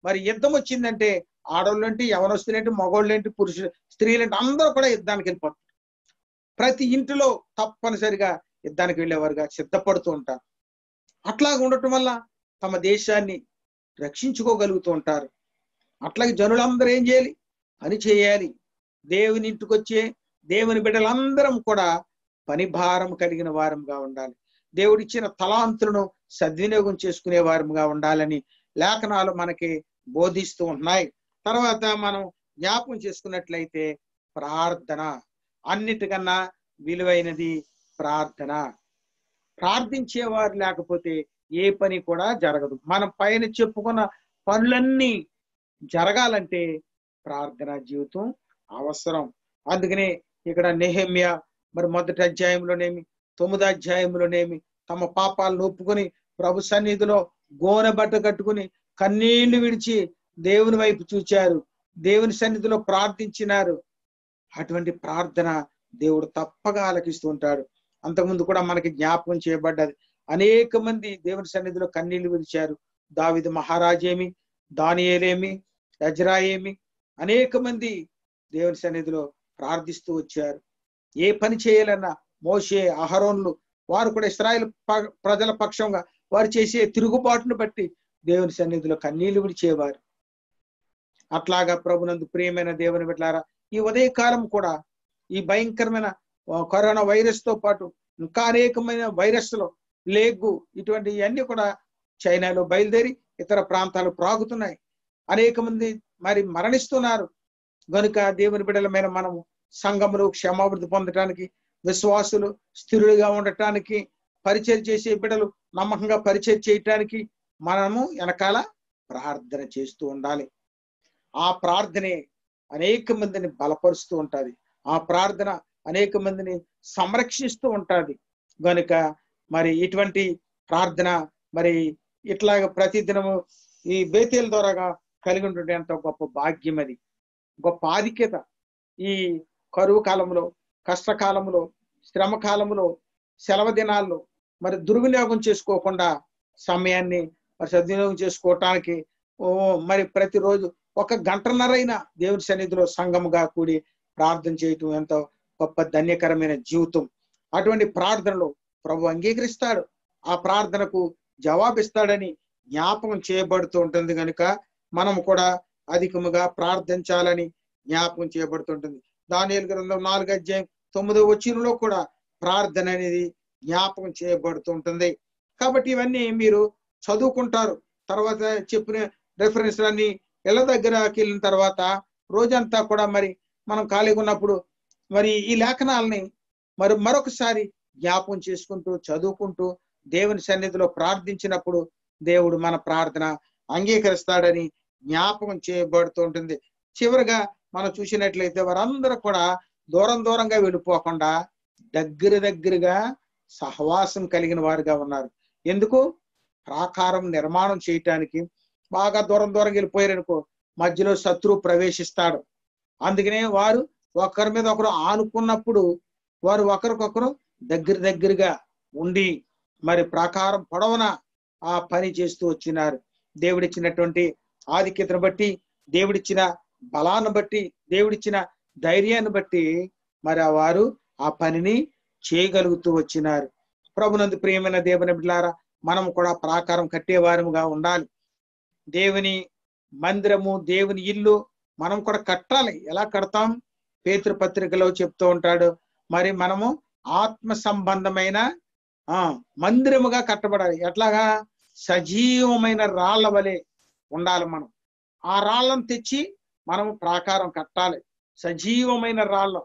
మరి యుద్ధం వచ్చిందంటే ఆడవాళ్ళంటే, యవనస్తులేంటి, మగవాళ్ళేంటి, పురుషులు, స్త్రీలేంటి అందరూ కూడా యుద్ధానికి వెళ్ళిపోతారు. ప్రతి ఇంటిలో తప్పనిసరిగా యుద్ధానికి వెళ్ళేవారుగా సిద్ధపడుతూ ఉంటారు. అట్లాగా ఉండటం వల్ల తమ దేశాన్ని రక్షించుకోగలుగుతూ ఉంటారు. అట్లాగే జనులందరూ ఏం చేయాలి? పని చేయాలి. దేవుని ఇంటికి వచ్చే దేవుని బిడ్డలందరం కూడా పని భారం కలిగిన వారంగా ఉండాలి. దేవుడిచ్చిన తలాంతులను సద్వినియోగం చేసుకునే వారంగా ఉండాలని లేఖనాలు మనకి బోధిస్తూ ఉన్నాయి. తర్వాత మనం జ్ఞాపకం చేసుకున్నట్లయితే ప్రార్థన, అన్నిటికన్నా విలువైనది ప్రార్థన. ప్రార్థించేవారు లేకపోతే ఏ పని కూడా జరగదు. మనం పైన చెప్పుకున్న పనులన్నీ జరగాలంటే ప్రార్థనా జీవితం అవసరం. అందుకనే ఇక్కడ నెహెమ్యా మరి 1వ అధ్యాయంలోనేమి 9వ అధ్యాయంలోనేమి తమ పాపాలను ఒప్పుకొని ప్రభు సన్నిధిలో గోనె బట్ట కట్టుకుని కన్నీళ్లు విడిచి దేవుని వైపు చూచారు, దేవుని సన్నిధిలో ప్రార్థించినారు. అటువంటి ప్రార్థన దేవుడు తప్పగా ఆలకిస్తూ ఉంటాడు. అంతకుముందు కూడా మనకి జ్ఞాపకం చేయబడ్డది. అనేక మంది దేవుని సన్నిధిలో కన్నీళ్లు విడిచారు. దావీదు మహారాజేమి, దానియేలేమి, ఎజ్రాయేమి అనేక మంది దేవుని సన్నిధిలో ప్రార్థిస్తూ వచ్చారు. ఏ పని చేయాలన్నా మోషే, అహరోన్లు వారు కూడా ఇశ్రాయేలు ప్రజల పక్షంగా వారు చేసే తిరుగుబాటును బట్టి దేవుని సన్నిధిలో కన్నీళ్లు విడిచేవారు. అట్లాగా ప్రభునందు ప్రియమైన దేవుని బిడ్డలారా, ఈ ఉదయకాలం కూడా ఈ భయంకరమైన కరోనా వైరస్ తో పాటు ఇంకా అనేకమైన వైరస్లు, ప్లేగు ఇటువంటి అన్ని కూడా చైనాలో బయలుదేరి ఇతర ప్రాంతాలు ప్రాగుతున్నాయి. అనేక మంది మరి మరణిస్తున్నారు. కనుక దేవుని బిడ్డలమైన మనము సంఘములు క్షమాభివృద్ధి పొందటానికి, విశ్వాసులు స్థిరులుగా ఉండటానికి, పరిచయం చేసే బిడ్డలు నమ్మకంగా పరిచయం చేయటానికి మనము వెనకాల ప్రార్థన చేస్తూ ఉండాలి. ఆ ప్రార్థనే అనేక మందిని బలపరుస్తూ ఉంటుంది. ఆ ప్రార్థన అనేక మందిని సంరక్షిస్తూ ఉంటుంది. గనుక మరి ఇటువంటి ప్రార్థన మరి ఇట్లాగ ప్రతిదినము ఈ బేతేల్ ద్వారాగా కలిగి ఉండటం ఎంత గొప్ప భాగ్యం, అది గొప్ప ఆధిక్యత. ఈ కరువు కాలంలో, కష్టకాలంలో, శ్రమ కాలంలో, సెలవు దినాల్లో మరి దుర్వినియోగం చేసుకోకుండా సమయాన్ని మరి సద్వినియోగం చేసుకోవటానికి మరి ప్రతిరోజు 1 గంటన్నరైనా దేవుని సన్నిధిలో సంఘముగా కూడి ప్రార్థన చేయటం ఎంతో గొప్ప ధన్యకరమైన జీవితం. అటువంటి ప్రార్థనలో ప్రభు అంగీకరిస్తాడు, ఆ ప్రార్థనకు జవాబిస్తాడని జ్ఞాపకం చేయబడుతూ ఉంటుంది. కనుక మనం కూడా అధికముగా ప్రార్థించాలని జ్ఞాపకం చేయబడుతుంటుంది. దానియేలు గ్రంథం 4:9 కూడా ప్రార్థన అనేది జ్ఞాపకం చేయబడుతూ ఉంటుంది. కాబట్టి ఇవన్నీ మీరు చదువుకుంటారు. తర్వాత చెప్పిన రెఫరెన్స్లన్నీ ఇళ్ళ దగ్గరకి వెళ్ళిన తర్వాత రోజంతా కూడా మరి మనం ఖాళీగా ఉన్నప్పుడు మరి ఈ లేఖనాలని మరొకసారి జ్ఞాపకం చేసుకుంటూ చదువుకుంటూ దేవుని సన్నిధిలో ప్రార్థించినప్పుడు దేవుడు మన ప్రార్థన అంగీకరిస్తాడని జ్ఞాపకం చేయబడుతూ ఉంటుంది. చివరిగా మనం చూసినట్లయితే వారందరూ కూడా దూరంగా వెళ్ళిపోకుండా దగ్గరగా సహవాసం కలిగిన వారుగా ఉన్నారు. ఎందుకు? ప్రాకారం నిర్మాణం చేయటానికి. బాగా దూరంగా వెళ్ళిపోయారనుకో మధ్యలో శత్రువు ప్రవేశిస్తాడు. అందుకనే వారు ఒకరి మీద ఒకరు ఆనుకున్నప్పుడు వారు ఒకరికొకరు దగ్గరగా ఉండి మరి ప్రాకారం పొడవున ఆ పని చేస్తూ వచ్చినారు. దేవుడిచ్చినటువంటి ఆధిక్యతను బట్టి, దేవుడిచ్చిన బలాన్ని బట్టి, దేవుడిచ్చిన ధైర్యాన్ని బట్టి మరి వారు ఆ పనిని చేయగలుగుతూ వచ్చినారు. ప్రభునందు ప్రియమైన దేవుని బిడ్డలారా, మనం కూడా ప్రాకారం కట్టేవారముగా ఉండాలి. దేవుని మందిరము, దేవుని ఇల్లు మనం కూడా కట్టాలి. ఎలా కడతాం? పేతురు పత్రికలో చెప్తూ ఉంటాడు, మరి మనము ఆత్మ సంబంధమైన మందిరముగా కట్టబడాలి. ఎట్లాగా? సజీవమైన రాళ్ల వలె ఉండాలి. మనం ఆ రాళ్లను తెచ్చి మనము ప్రాకారం కట్టాలి, సజీవమైన రాళ్ళం.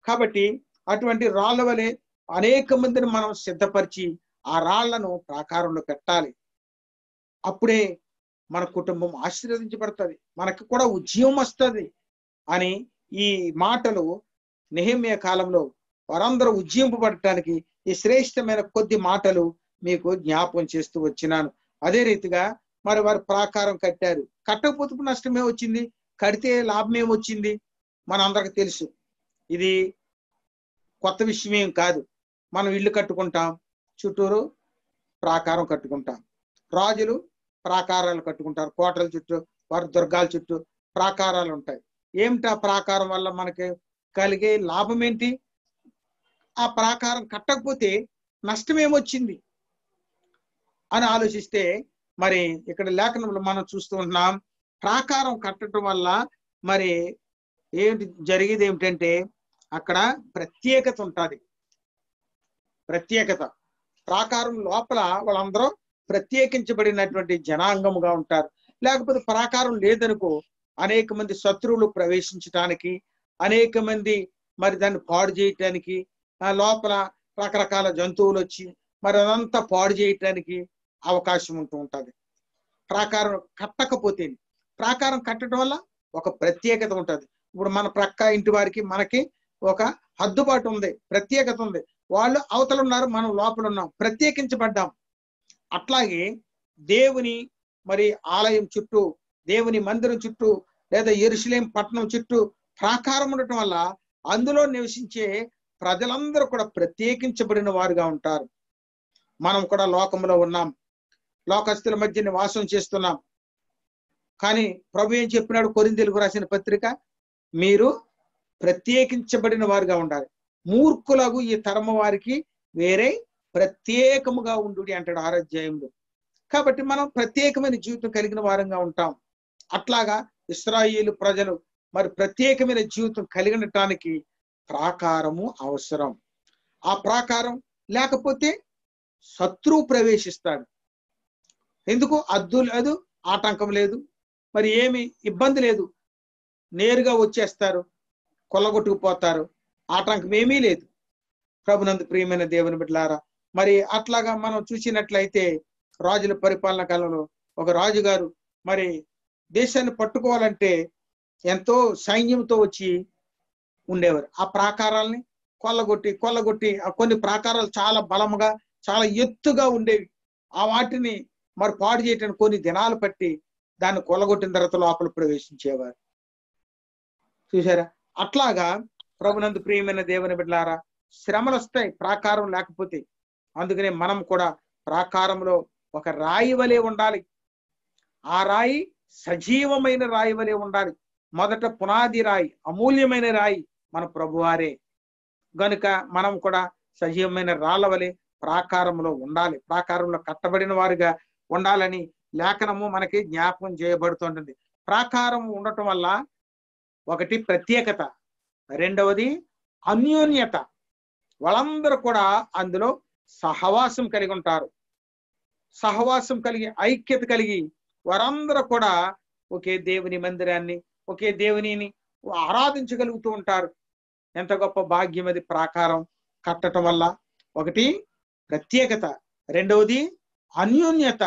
కాబట్టి అటువంటి రాళ్ల వలె అనేక మందిని మనం సిద్ధపరిచి ఆ రాళ్లను ప్రాకారంలో పెట్టాలి. అప్పుడే మన కుటుంబం ఆశీర్వదించబడుతుంది, మనకు కూడా ఉద్యమం వస్తుంది అని ఈ మాటలు నెహెమ్యా కాలంలో వారందరూ ఉజ్జింపబడటానికి ఈ శ్రేష్టమైన కొద్ది మాటలు మీకు జ్ఞాపకం చేస్తూ వచ్చినాను. అదే రీతిగా మరి వారు ప్రాకారం కట్టారు. కట్టకపోతే నష్టమే వచ్చింది, కడితే లాభం ఏమొచ్చింది మనందరికి తెలుసు. ఇది కొత్త విషయం కాదు. మనం ఇల్లు కట్టుకుంటాం, చుట్టూరు ప్రాకారం కట్టుకుంటాం. రాజులు ప్రాకారాలు కట్టుకుంటారు, కోటల చుట్టూ, వారి దుర్గాల చుట్టూ ప్రాకారాలు ఉంటాయి. ఏమిటి ఆ ప్రాకారం వల్ల మనకి కలిగే లాభం ఏంటి? ఆ ప్రాకారం కట్టకపోతే నష్టం ఏమొచ్చింది అని ఆలోచిస్తే మరి ఇక్కడ లేఖనంలో మనం చూస్తూ ఉంటున్నాం, ప్రాకారం కట్టడం వల్ల మరి ఏంటి జరిగేది ఏమిటంటే అక్కడ ప్రత్యేకత ఉంటుంది. ప్రత్యేకత ప్రాకారం లోపల వాళ్ళందరూ ప్రత్యేకించబడినటువంటి జనాంగముగా ఉంటారు. లేకపోతే ప్రాకారం లేదనుకో అనేక మంది శత్రువులు ప్రవేశించడానికి, అనేక మంది మరి దాన్ని పాడు చేయటానికి, ఆ లోపల రకరకాల జంతువులు వచ్చి మరి అదంతా పాడు చేయటానికి అవకాశం ఉంటూ ఉంటుంది. ప్రాకారం కట్టకపోతే, ప్రాకారం కట్టడం వల్ల ఒక ప్రత్యేకత ఉంటుంది. ఇప్పుడు మన ప్రక్క ఇంటి వారికి మనకి ఒక హద్దుబాటు ఉంది, ప్రత్యేకత ఉంది. వాళ్ళు అవతల ఉన్నారు, మనం లోపల ఉన్నాం, ప్రత్యేకించబడ్డాం. అట్లాగే దేవుని మరి ఆలయం చుట్టూ, దేవుని మందిరం చుట్టూ, లేదా యెరూషలేం పట్టణం చుట్టూ ప్రాకారం ఉండటం వల్ల అందులో నివసించే ప్రజలందరూ కూడా ప్రత్యేకించబడిన వారుగా ఉంటారు. మనం కూడా లోకంలో ఉన్నాం, లోకస్తుల మధ్య నివాసం చేస్తున్నాం. కానీ ప్రభు ఏం చెప్పినాడు? కొరింథీయులకు రాసిన పత్రిక, మీరు ప్రత్యేకించబడిన వారుగా ఉండాలి. మూర్ఖులకు ఈ తరము వారికి వేరే ప్రత్యేకముగా ఉండు అంటాడు 6వ అధ్యాయంలో. కాబట్టి మనం ప్రత్యేకమైన జీవితం కలిగిన వారంగా ఉంటాం. అట్లాగా ఇశ్రాయేలు ప్రజలు మరి ప్రత్యేకమైన జీవితం కలిగినటానికి ప్రాకారము అవసరం. ఆ ప్రాకారం లేకపోతే శత్రువు ప్రవేశిస్తాడు. ఎందుకు? అద్దు లేదు, ఆటంకం లేదు, మరి ఏమి ఇబ్బంది లేదు, నేరుగా వచ్చేస్తారు, కొల్లగొట్టుకుపోతారు, ఆటంకం ఏమీ లేదు. ప్రభునందు ప్రియమైన దేవుని బిడ్డలారా, మరి అట్లాగా మనం చూసినట్లయితే రాజుల పరిపాలన కాలంలో ఒక రాజుగారు మరి దేశాన్ని పట్టుకోవాలంటే ఎంతో సైన్యంతో వచ్చి ఉండేవారు. ఆ ప్రాకారాలని కొల్లగొట్టి కొన్ని ప్రాకారాలు చాలా బలముగా, చాలా ఎత్తుగా ఉండేవి. ఆ వాటిని మరి పాడు చేయటానికి కొన్ని దినాలు పట్టి దాన్ని కొల్లగొట్టిన తర్వాత లోపల ప్రవేశించేవారు. చూసారా? అట్లాగా ప్రభునందు ప్రియమైన దేవుని బిడ్డలారా, శ్రమలు వస్తాయి ప్రాకారం లేకపోతే. అందుకనే మనం కూడా ప్రాకారంలో ఒక రాయి వలె ఉండాలి. ఆ రాయి సజీవమైన రాయి వలె ఉండాలి. మొదట పునాది రాయి, అమూల్యమైన రాయి మన ప్రభువారే. గనుక మనం కూడా సజీవమైన రాళ్ళ వలె ప్రాకారంలో ఉండాలి, ప్రాకారంలో కట్టబడిన వారుగా ఉండాలని లేఖనము మనకి జ్ఞాపకం చేయబడుతుంటుంది. ప్రాకారం ఉండటం వల్ల ఒకటి ప్రత్యేకత, రెండవది అన్యోన్యత. వాళ్ళందరూ కూడా అందులో సహవాసం కలిగి ఉంటారు. సహవాసం కలిగి, ఐక్యత కలిగి వారందరూ కూడా ఒకే దేవుని మందిరాన్ని, ఒకే దేవునిని ఆరాధించగలుగుతూ ఉంటారు. ఎంత గొప్ప భాగ్యం అది ప్రాకారం కట్టడం వల్ల. ఒకటి ప్రత్యేకత, రెండవది అన్యోన్యత,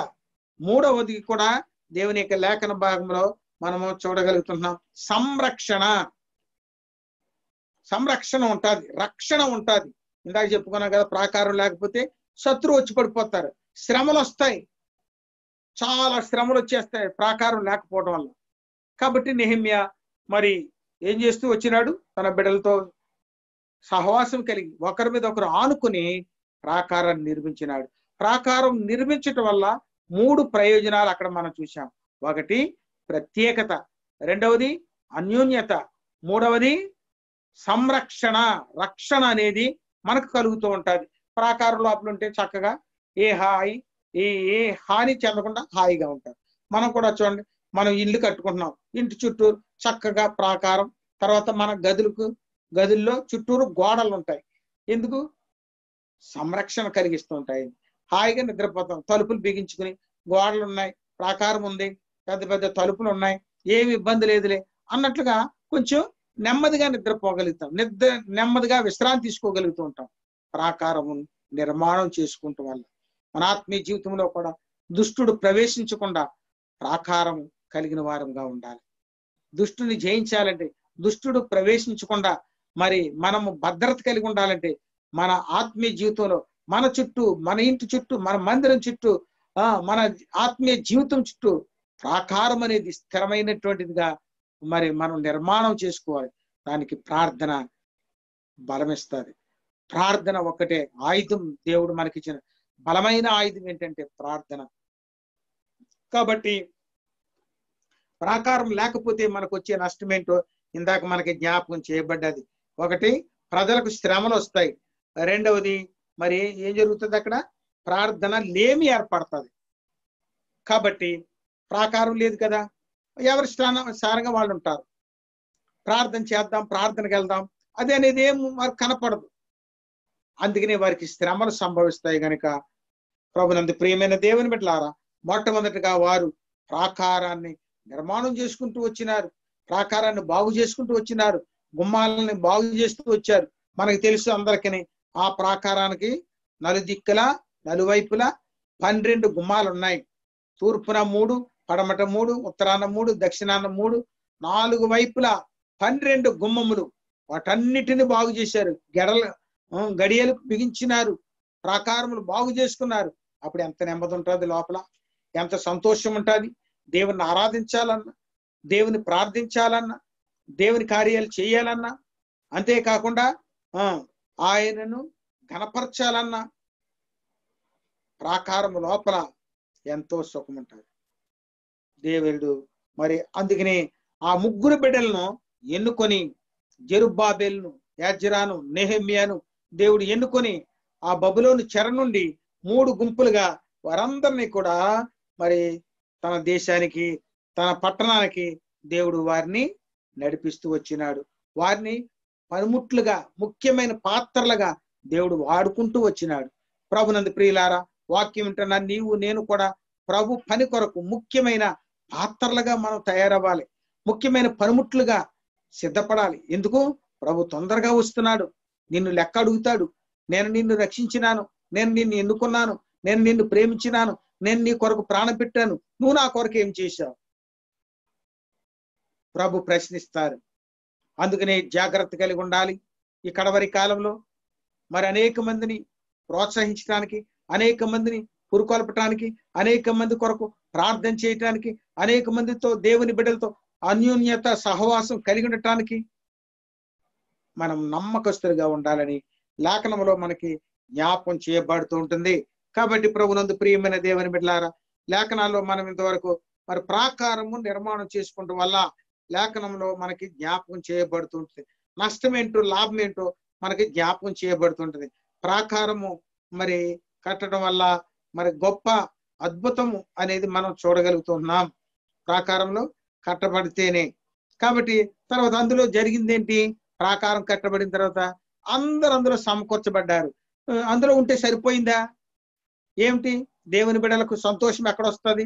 మూడవది కూడా దేవుని యొక్క లేఖన భాగంలో మనము చూడగలుగుతున్నాం సంరక్షణ. సంరక్షణ ఉంటుంది, రక్షణ ఉంటుంది. ఇందాక చెప్పుకున్నాం కదా, ప్రాకారం లేకపోతే శత్రువు వచ్చి పడిపోతారు, శ్రమలు వస్తాయి, చాలా శ్రమలు వచ్చేస్తాయి ప్రాకారం లేకపోవడం వల్ల. కాబట్టి నెహెమ్యా మరి ఏం చేస్తూ వచ్చినాడు? తన బిడ్డలతో సహవాసం కలిగి ఒకరి మీద ఒకరు ఆనుకుని ప్రాకారాన్ని నిర్మించినాడు. ప్రాకారం నిర్మించటం వల్ల 3 ప్రయోజనాలు అక్కడ మనం చూసాం. ఒకటి ప్రత్యేకత, రెండవది అన్యోన్యత, మూడవది సంరక్షణ, రక్షణ అనేది మనకు కలుగుతూ ఉంటుంది. ప్రాకారం లోపల ఉంటే చక్కగా ఏ హాని చెందకుండా హాయిగా ఉంటారు. మనం కూడా చూడండి, మనం ఇల్లు కట్టుకుంటున్నాం, ఇంటి చుట్టూ చక్కగా ప్రాకారం, తర్వాత మన గదుల్లో చుట్టూరు గోడలు ఉంటాయి. ఎందుకు? సంరక్షణ కలిగిస్తూ ఉంటాయి. హాయిగా నిద్రపోతాం, తలుపులు బిగించుకుని, గోడలు ఉన్నాయి, ప్రాకారం ఉంది, పెద్ద పెద్ద తలుపులు ఉన్నాయి, ఏమి ఇబ్బంది లేదులే అన్నట్లుగా కొంచెం నెమ్మదిగా నిద్రపోగలుగుతాం, నెమ్మదిగా విశ్రాంతి తీసుకోగలుగుతూ ఉంటాం ప్రాకారం నిర్మాణం చేసుకుంటూ వల్ల. మన ఆత్మీయ జీవితంలో కూడా దుష్టుడు ప్రవేశించకుండా ప్రాకారం కలిగిన వారంగా ఉండాలి. దుష్టుని జయించాలంటే, దుష్టుడు ప్రవేశించకుండా మరి మనము భద్రత కలిగి ఉండాలంటే, మన ఆత్మీయ జీవితంలో మన చుట్టూ, మన ఇంటి చుట్టూ, మన మందిరం చుట్టూ, మన ఆత్మీయ జీవితం చుట్టూ ప్రాకారం అనేది స్థిరమైనటువంటిదిగా మరి మనం నిర్మాణం చేసుకోవాలి. దానికి ప్రార్థన బలమిస్తుంది. ప్రార్థన ఒక్కటే ఆయుధం. దేవుడు మనకిచ్చిన బలమైన ఆయుధం ఏంటంటే ప్రార్థన. కాబట్టి ప్రాకారం లేకపోతే మనకు వచ్చే నష్టం ఏంటో ఇందాక మనకి జ్ఞాపకం చేయబడ్డది. ఒకటి, ప్రజలకు శ్రమలు వస్తాయి. రెండవది, మరి ఏం జరుగుతుంది? అక్కడ ప్రార్థన లేమి ఏర్పడుతుంది. కాబట్టి ప్రాకారం లేదు కదా, ఎవరి సారంగా వాళ్ళు ఉంటారు. ప్రార్థన చేద్దాం, ప్రార్థనకి వెళ్దాం, అది అనేది ఏం వారికి కనపడదు. అందుకనే వారికి శ్రమలు సంభవిస్తాయి. కనుక ప్రభునందు ప్రియమైన దేవుని బిడ్డలారా, మొట్టమొదటిగా వారు ప్రాకారాన్ని నిర్మాణం చేసుకుంటూ వచ్చినారు, ప్రాకారాన్ని బాగు చేసుకుంటూ వచ్చినారు, గుమ్మాలని బాగు చేస్తూ వచ్చారు. మనకు తెలుసు అందరికీ, ఆ ప్రాకారానికి నలువైపులా 12 గుమ్మాలు ఉన్నాయి. తూర్పున 3, పడమట 3, ఉత్తరాన 3, దక్షిణాన 3, 4 వైపులా 12 గుమ్మములు. వాటన్నిటిని బాగు చేశారు, గడియలు బిగించినారు, ప్రాకారములు బాగు చేసుకున్నారు. అప్పుడు ఎంత నెమ్మది ఉంటుంది లోపల, ఎంత సంతోషం ఉంటుంది. దేవుని ఆరాధించాలన్నా, దేవుని ప్రార్థించాలన్నా, దేవుని కార్యాలు చేయాలన్నా, అంతేకాకుండా ఆయనను ఘనపరచాలన్నా ప్రాకారం లోపల ఎంతో సుఖం ఉంటుంది. దేవుడు మరి అందుకని ఆ 3 బిడ్డలను ఎన్నుకొని, జెరుబ్బాబెలును, యాజ్రాను, నెహెమ్యాను దేవుడు ఎన్నుకొని ఆ బబులోను చెర నుండి 3 గుంపులుగా వారందరినీ కూడా మరి తన దేశానికి, తన పట్టణానికి దేవుడు వారిని నడిపిస్తూ వచ్చినాడు. వారిని పనిముట్లుగా, ముఖ్యమైన పాత్రలుగా దేవుడు వాడుకుంటూ వచ్చినాడు. ప్రభునందు ప్రియులారా, వాక్యం వింటున్నా నీవు నేను కూడా ప్రభు పని కొరకు ముఖ్యమైన పాత్రలుగా మనం తయారవ్వాలి, ముఖ్యమైన పనిముట్లుగా సిద్ధపడాలి. ఎందుకు? ప్రభు తొందరగా వస్తున్నాడు. నిన్ను లెక్క అడుగుతాడు. నేను నిన్ను రక్షించినాను, నేను నిన్ను ఎన్నుకున్నాను, నేను నిన్ను ప్రేమించినాను, నేను నీ కొరకు ప్రాణం పెట్టాను, నువ్వు నా కొరకు ఏం చేశావు? ప్రభు ప్రశ్నిస్తారు. అందుకనే జాగ్రత్త కలిగి ఉండాలి. ఈ కడవరి కాలంలో మరి అనేక మందిని ప్రోత్సహించడానికి, అనేక మందిని పురుకొల్పటానికి, అనేక మంది కొరకు ప్రార్థన చేయటానికి, అనేక మందితో దేవుని బిడ్డలతో అన్యోన్యత సహవాసం కలిగి ఉండటానికి మనం నమ్మకస్తులుగా ఉండాలని లేఖనంలో మనకి జ్ఞాపకం చేయబడుతూ ఉంటుంది. కాబట్టి ప్రభునందు ప్రియమైన దేవుని బిడ్డలారా, లేఖనాల్లో మనం ఇంతవరకు మరి ప్రాకారము నిర్మాణం చేసుకోవడం వల్ల లేఖనంలో మనకి జ్ఞాపకం చేయబడుతుంటుంది. నష్టం ఏంటో లాభం ఏంటో మనకి జ్ఞాపకం చేయబడుతుంటది. ప్రాకారము మరి కట్టడం వల్ల మరి గొప్ప అద్భుతము అనేది మనం చూడగలుగుతున్నాం ప్రాకారంలో కట్టబడితేనే. కాబట్టి తర్వాత అందులో జరిగింది ఏంటి? ప్రాకారం కట్టబడిన తర్వాత అందరూ అందులో సమకూర్చబడ్డారు. అందులో ఉంటే సరిపోయిందా? ఏమిటి? దేవుని బిడ్డలకు సంతోషం ఎక్కడొస్తుంది?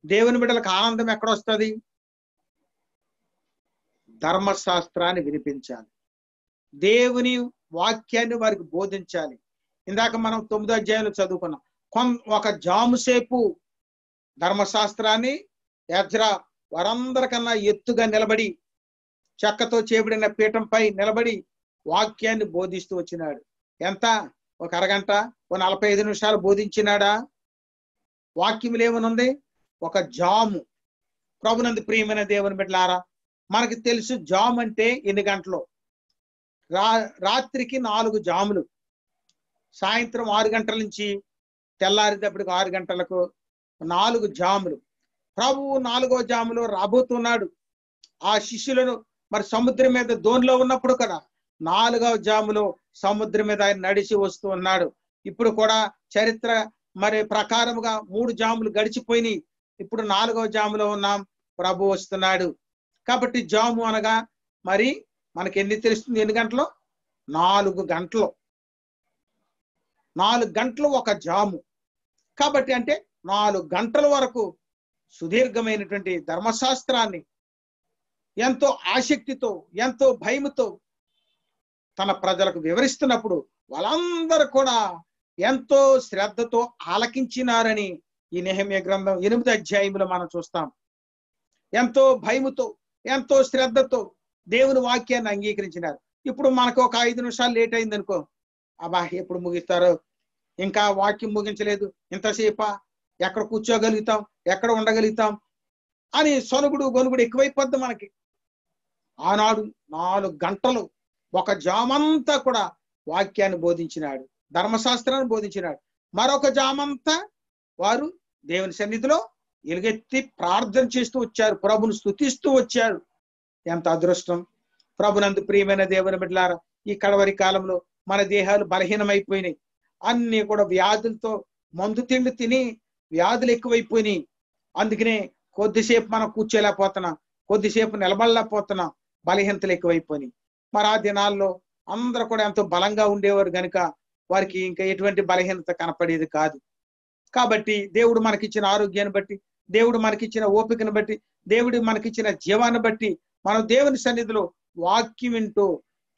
దేవుని బిడ్డలకు ఆనందం ఎక్కడొస్తుంది? ధర్మశాస్త్రాన్ని వినిపించాలి, దేవుని వాక్యాన్ని వారికి బోధించాలి. ఇందాక మనం 9వ అధ్యాయంలో చదువుకున్నాం. ఒక జాము సేపు ధర్మశాస్త్రాన్ని ఎజ్రా వారందరికన్నా ఎత్తుగా నిలబడి చెక్కతో చేయబడిన పీఠంపై నిలబడి వాక్యాన్ని బోధిస్తూ వచ్చినాడు. ఎంత? ఒక అరగంట, 45 నిమిషాలు బోధించినాడా? వాక్యములు ఏమనుంది? ఒక జాము. ప్రభునందు ప్రియమైన దేవుని బిడ్డలారా, మనకి తెలుసు జాము అంటే ఎన్ని గంటలు. రాత్రికి 4 జాములు, సాయంత్రం 6 గంటల నుంచి తెల్లారిటప్పటికి 6 గంటలకు 4 జాములు. ప్రభువు 4వ జాములో రాబోతున్నాడు. ఆ శిష్యులను మరి సముద్రం మీద దోనిలో ఉన్నప్పుడు కదా 4వ జాములో సముద్రం మీద ఆయన నడిచి వస్తూ ఉన్నాడు. ఇప్పుడు కూడా చరిత్ర మరి ప్రకారముగా 3 జాములు గడిచిపోయినాయి. ఇప్పుడు 4వ జాములో ఉన్నాం. ప్రభు వస్తున్నాడు. కాబట్టి జాము అనగా మరి మనకి ఎన్ని తెలుస్తుంది? ఎన్ని గంటలు? 4 గంటలు. 4 గంటలు ఒక జాము. కాబట్టి అంటే 4 గంటల వరకు సుదీర్ఘమైనటువంటి ధర్మశాస్త్రాన్ని ఎంతో ఆసక్తితో, ఎంతో భయముతో తన ప్రజలకు వివరిస్తున్నప్పుడు వాళ్ళందరూ కూడా ఎంతో శ్రద్ధతో ఆలకించినారని ఈ నెహెమ్యా గ్రంథం 8వ అధ్యాయంలో మనం చూస్తాం. ఎంతో భయముతో, ఎంతో శ్రద్ధతో దేవుని వాక్యాన్ని అంగీకరించినారు. ఇప్పుడు మనకు ఒక 5 నిమిషాలు లేట్ అయింది అనుకో, అబ్బా ఎప్పుడు ముగిస్తారో, ఇంకా వాక్యం ముగించలేదు, ఇంతసేపా, ఎక్కడ కూర్చోగలుగుతాం, ఎక్కడ ఉండగలుగుతాం అని సొనుగుడు గొనుగుడు ఎక్కువైపోద్ది మనకి. ఆనాడు 4 గంటలు ఒక జామంతా కూడా వాక్యాన్ని బోధించినాడు, ధర్మశాస్త్రాన్ని బోధించినాడు. మరొక జామంతా వారు దేవుని సన్నిధిలో ఎలుగెత్తి ప్రార్థన చేస్తూ వచ్చారు, ప్రభును స్తుతిస్తూ వచ్చారు. ఎంత అదృష్టం! ప్రభునందు ప్రియమైన దేవుని బిడ్డలారా, ఈ కడవరి కాలంలో మన దేహాలు బలహీనమైపోయినాయి. అన్ని కూడా వ్యాధులతో మందు తిండి తిని వ్యాధులు ఎక్కువైపోయినాయి. అందుకనే కొద్దిసేపు మనం కూర్చోలేకపోతున్నాం, కొద్దిసేపు నిలబడలేకపోతున్నాం, బలహీనతలు ఎక్కువైపోయినాయి. మరి ఆ దినాల్లో అందరూ కూడా ఎంతో బలంగా ఉండేవారు కనుక వారికి ఇంకా ఎటువంటి బలహీనత కనపడేది కాదు. కాబట్టి దేవుడు మనకిచ్చిన ఆరోగ్యాన్ని బట్టి, దేవుడు మనకిచ్చిన ఓపికను బట్టి, దేవుడు మనకిచ్చిన జీవాన్ని బట్టి మనం దేవుని సన్నిధిలో వాక్యం వింటూ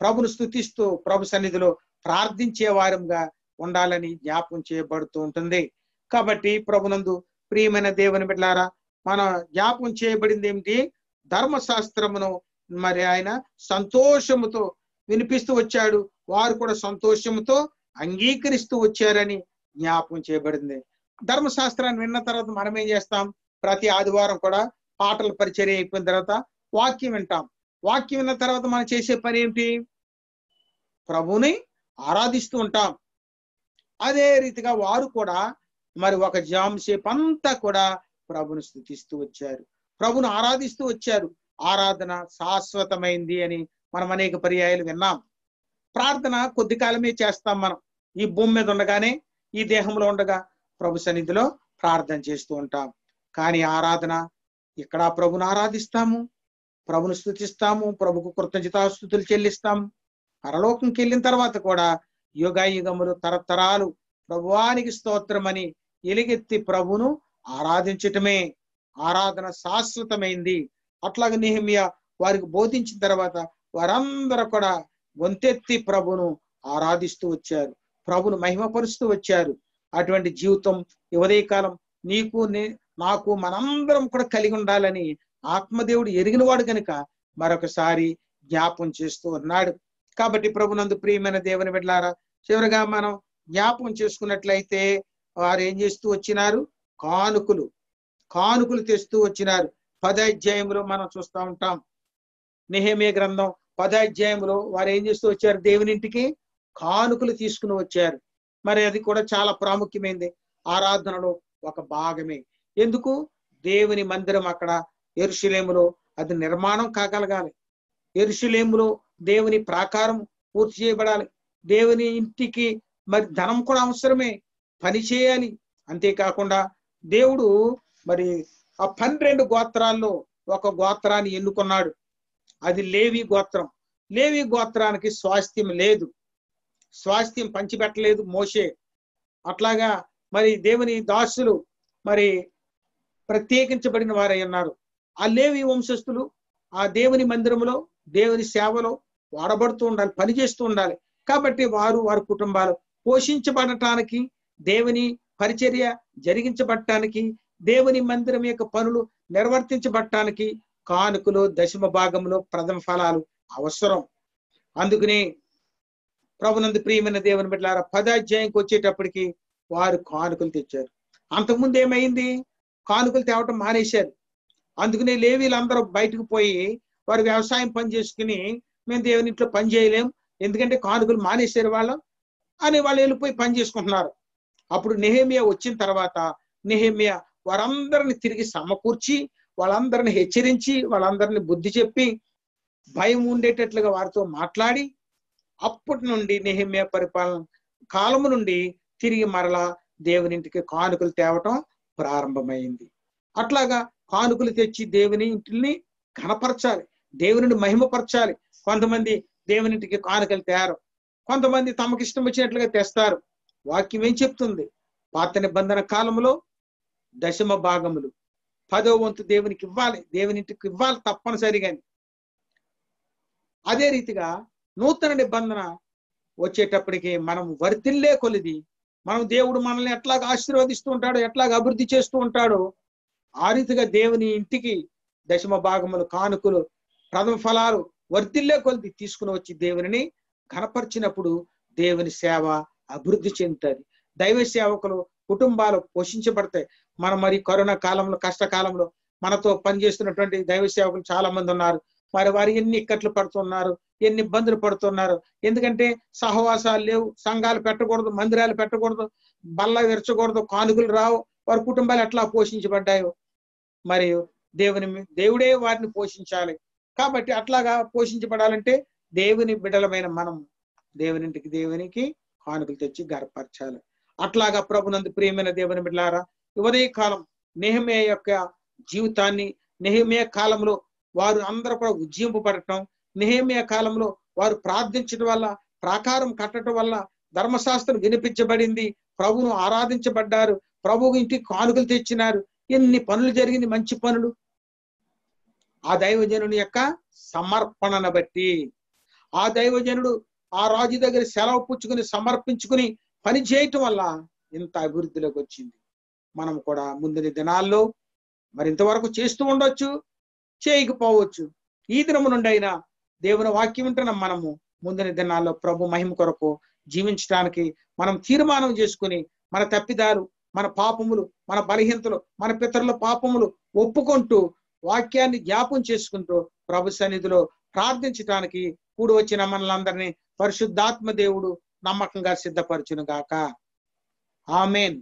ప్రభును స్తుతిస్తూ ప్రభు సన్నిధిలో ప్రార్థించే వారంగా ఉండాలని జ్ఞాపకం చేయబడుతూ ఉంటుంది. కాబట్టి ప్రభునందు ప్రియమైన దేవుని బిడ్డలారా, మన జ్ఞాపకం చేయబడింది ఏమిటి? ధర్మశాస్త్రమును మరి ఆయన సంతోషముతో వినిపిస్తూ వచ్చాడు, వారు కూడా సంతోషముతో అంగీకరిస్తూ వచ్చారని జ్ఞాపకం చేయబడింది. ధర్మశాస్త్రాన్ని విన్న తర్వాత మనం ఏం చేస్తాం? ప్రతి ఆదివారం కూడా పాటల పరిచర్య అయిపోయిన తర్వాత వాక్యం వింటాం. వాక్యం విన్న తర్వాత మనం చేసే పని ఏమిటి? ప్రభుని ఆరాధిస్తూ ఉంటాం. అదే రీతిగా వారు కూడా మరి ఒక జాము సేపు అంతా కూడా ప్రభుని స్తుతిస్తూ వచ్చారు, ప్రభును ఆరాధిస్తూ వచ్చారు. ఆరాధన శాశ్వతమైంది అని మనం అనేక పర్యాయాలు విన్నాం. ప్రార్థన కొద్ది కాలమే చేస్తాం. మనం ఈ భూమి మీద ఉండగానే, ఈ దేహంలో ఉండగా ప్రభు సన్నిధిలో ప్రార్థన చేస్తూ ఉంటాం. కానీ ఆరాధన ఇక్కడ ప్రభుని ఆరాధిస్తాము, ప్రభును స్తుతిస్తాము, ప్రభుకు కృతజ్ఞతాస్తుతులు చెల్లిస్తాము. పరలోకంకి వెళ్ళిన తర్వాత కూడా యుగయుగములు తరతరాలు ప్రభువానికి స్తోత్రమని ఎలుగెత్తి ప్రభును ఆరాధించటమే ఆరాధన శాశ్వతమైంది. అట్లాగే నెహెమ్యా వారికి బోధించిన తర్వాత వారందరూ కూడా గొంతెత్తి ప్రభును ఆరాధిస్తూ వచ్చారు, ప్రభును మహిమపరుస్తూ వచ్చారు. అటువంటి జీవితం ఈ ఉదయకాలం నీకు నాకు మనందరం కూడా కలిగి ఉండాలని ఆత్మదేవుడు ఎరిగినవాడు కనుక మరొకసారి జ్ఞాపం చేస్తూ ఉన్నాడు. కాబట్టి ప్రభునందు ప్రియమైన దేవుని బిడ్డలారా, చివరిగా మనం జ్ఞాపం చేసుకున్నట్లయితే వారు ఏం చేస్తూ వచ్చినారు? కానుకలు కానుకలు తెస్తూ వచ్చినారు. 10వ అధ్యాయంలో మనం చూస్తూ ఉంటాం. నెహెమియా గ్రంథం 10వ అధ్యాయంలో వారు ఏం చేస్తూ వచ్చారు? దేవుని ఇంటికి కానుకలు తీసుకుని వచ్చారు. మరి అది కూడా చాలా ప్రాముఖ్యమైనది, ఆరాధనలో ఒక భాగమే. ఎందుకు? దేవుని మందిరం అక్కడ యెరూషలేములో అది నిర్మాణం కాగలగాలి. యెరూషలేములో దేవుని ప్రాకారం పూర్తి చేయబడాలి. దేవుని ఇంటికి మరి ధనం కూడా అవసరమే, పని చేయాలి. అంతేకాకుండా దేవుడు మరి ఆ 12 గోత్రాల్లో ఒక గోత్రాన్ని ఎన్నుకున్నాడు. అది లేవి గోత్రం. లేవి గోత్రానికి స్వాస్థ్యం లేదు, స్వాస్థ్యం పంచిపెట్టలేదు మోషే. అట్లాగా మరి దేవుని దాసులు మరి ప్రత్యేకించబడిన వారై ఉన్నారు. ఆ లేవి వంశస్థులు ఆ దేవుని మందిరంలో దేవుని సేవలో వాడబడుతూ ఉండాలి, పని చేస్తూ ఉండాలి. కాబట్టి వారి కుటుంబాలు పోషించబడటానికి, దేవుని పరిచర్య జరిగించబడటానికి, దేవుని మందిరం యొక్క పనులు నిర్వర్తించబడటానికి కానుకలు, దశమ భాగంలో ప్రథమ ఫలాలు అవసరం. అందుకనే ప్రభునందు ప్రియమైన దేవుని బిడ్డలారా 10వ అధ్యాయంకి వచ్చేటప్పటికి వారు కానుకలు తెచ్చారు. అంతకుముందు ఏమైంది? కానుకలు తేవటం మానేశారు. అందుకనే లేవీలందరూ బయటకు పోయి వారు వ్యవసాయం పని చేసుకుని, మేము దేవుని ఇంట్లో పని చేయలేం, ఎందుకంటే కానుకలు మానేశారు వాళ్ళు అని వాళ్ళు వెళ్ళిపోయి పని చేసుకుంటున్నారు. అప్పుడు నెహెమియా వచ్చిన తర్వాత నెహెమియా వారందరిని తిరిగి సమకూర్చి, వాళ్ళందరిని హెచ్చరించి, వాళ్ళందరిని బుద్ధి చెప్పి, భయం ఉండేటట్లుగా వారితో మాట్లాడి, అప్పటి నుండి నెహెమియా పరిపాలన కాలము నుండి తిరిగి మరలా దేవుని ఇంటికి కానుకలు తేవటం ప్రారంభమైంది. అట్లాగా కానుకలు తెచ్చి దేవుని ఇంటిని ఘనపరచాలి, దేవుని మహిమపరచాలి. కొంతమంది దేవుని ఇంటికి కానుకలు తేరు, కొంతమంది తమకు ఇష్టం వచ్చినట్లుగా తెస్తారు. వాక్యం ఏం చెప్తుంది? పాత నిబంధన కాలంలో దశమ భాగములు 10వ వంతు దేవునికి ఇవ్వాలి, దేవుని ఇంటికి ఇవ్వాలి తప్పనిసరిగా. అదే రీతిగా నూతన నిబంధన వచ్చేటప్పటికి మనం వర్తిల్లే కొలిది మనం దేవుడు మనల్ని ఎట్లాగా ఆశీర్వదిస్తూ ఉంటాడో, ఎట్లాగా అభివృద్ధి చేస్తూ ఉంటాడో, ఆ రీతిగా దేవుని ఇంటికి దశమ భాగములు, కానుకలు, ప్రథమ ఫలాలు వర్తిల్లే కొలిది తీసుకుని వచ్చి దేవుని ఘనపరిచినప్పుడు దేవుని సేవ అభివృద్ధి చెందుతుంది. దైవ సేవకులు కుటుంబాలు పోషించబడతాయి. మనం మరి కరోనా కాలంలో, కష్టకాలంలో మనతో పనిచేస్తున్నటువంటి దైవ సేవకులు చాలా మంది ఉన్నారు. వారు ఎన్ని ఇక్కట్లు పడుతున్నారు, ఎన్ని ఇబ్బందులు పడుతున్నారు. ఎందుకంటే సహవాసాలు లేవు, సంఘాలు పెట్టకూడదు, మందిరాలు పెట్టకూడదు, బల్ల విరచకూడదు, కానుకలు రావు. వారి కుటుంబాలు ఎట్లా పోషించబడ్డాయో, మరియు దేవుడే వారిని పోషించాలి. కాబట్టి అట్లాగా పోషించబడాలంటే దేవుని బిడ్డలమైన మనం దేవునికి కానుకలు తెచ్చి గర్పరచాలి. అట్లాగా ప్రభునందు ప్రియమైన దేవుని బిడ్డలారా, ఉదయ కాలం నెహెమియా యొక్క జీవితాన్ని, నెహెమియా కాలంలో వారు అందరూ కూడా ఉజ్జింపబడటం, నెహెమియా కాలంలో వారు ప్రార్థించడం వల్ల, ప్రాకారం కట్టడం వల్ల ధర్మశాస్త్రం వినిపించబడింది, ప్రభువును ఆరాధించబడ్డారు, ప్రభువు ఇంటికి కానుకలు తెచ్చినారు. ఎన్ని పనులు జరిగింది, మంచి పనులు. ఆ దైవజనుని యొక్క సమర్పణను బట్టి, ఆ దైవజనుడు ఆ రాజు దగ్గర సెలవు పుచ్చుకుని సమర్పించుకుని పని చేయటం వల్ల ఇంత అభివృద్ధిలోకి వచ్చింది. మనం కూడా ముందుని దినాల్లో మరి ఇంతవరకు చేస్తూ ఉండొచ్చు, చేయకపోవచ్చు. ఈ దినము నుండి అయినా దేవుని వాక్యం వింటున్న మనము ముందుని దినాల్లో ప్రభు మహిమ కొరకు జీవించడానికి మనం తీర్మానం చేసుకుని, మన తప్పిదాలు, మన పాపములు, మన బలహీనతలు, మన పితరుల పాపములు ఒప్పుకుంటూ, వాక్యాన్ని జ్ఞాపం చేసుకుంటూ ప్రభు సన్నిధిలో ప్రార్థించడానికి కూడి వచ్చిన మనలందరినీ పరిశుద్ధాత్మ దేవుడు నమ్మకంగా సిద్ధపరచును గాక. ఆమేన్.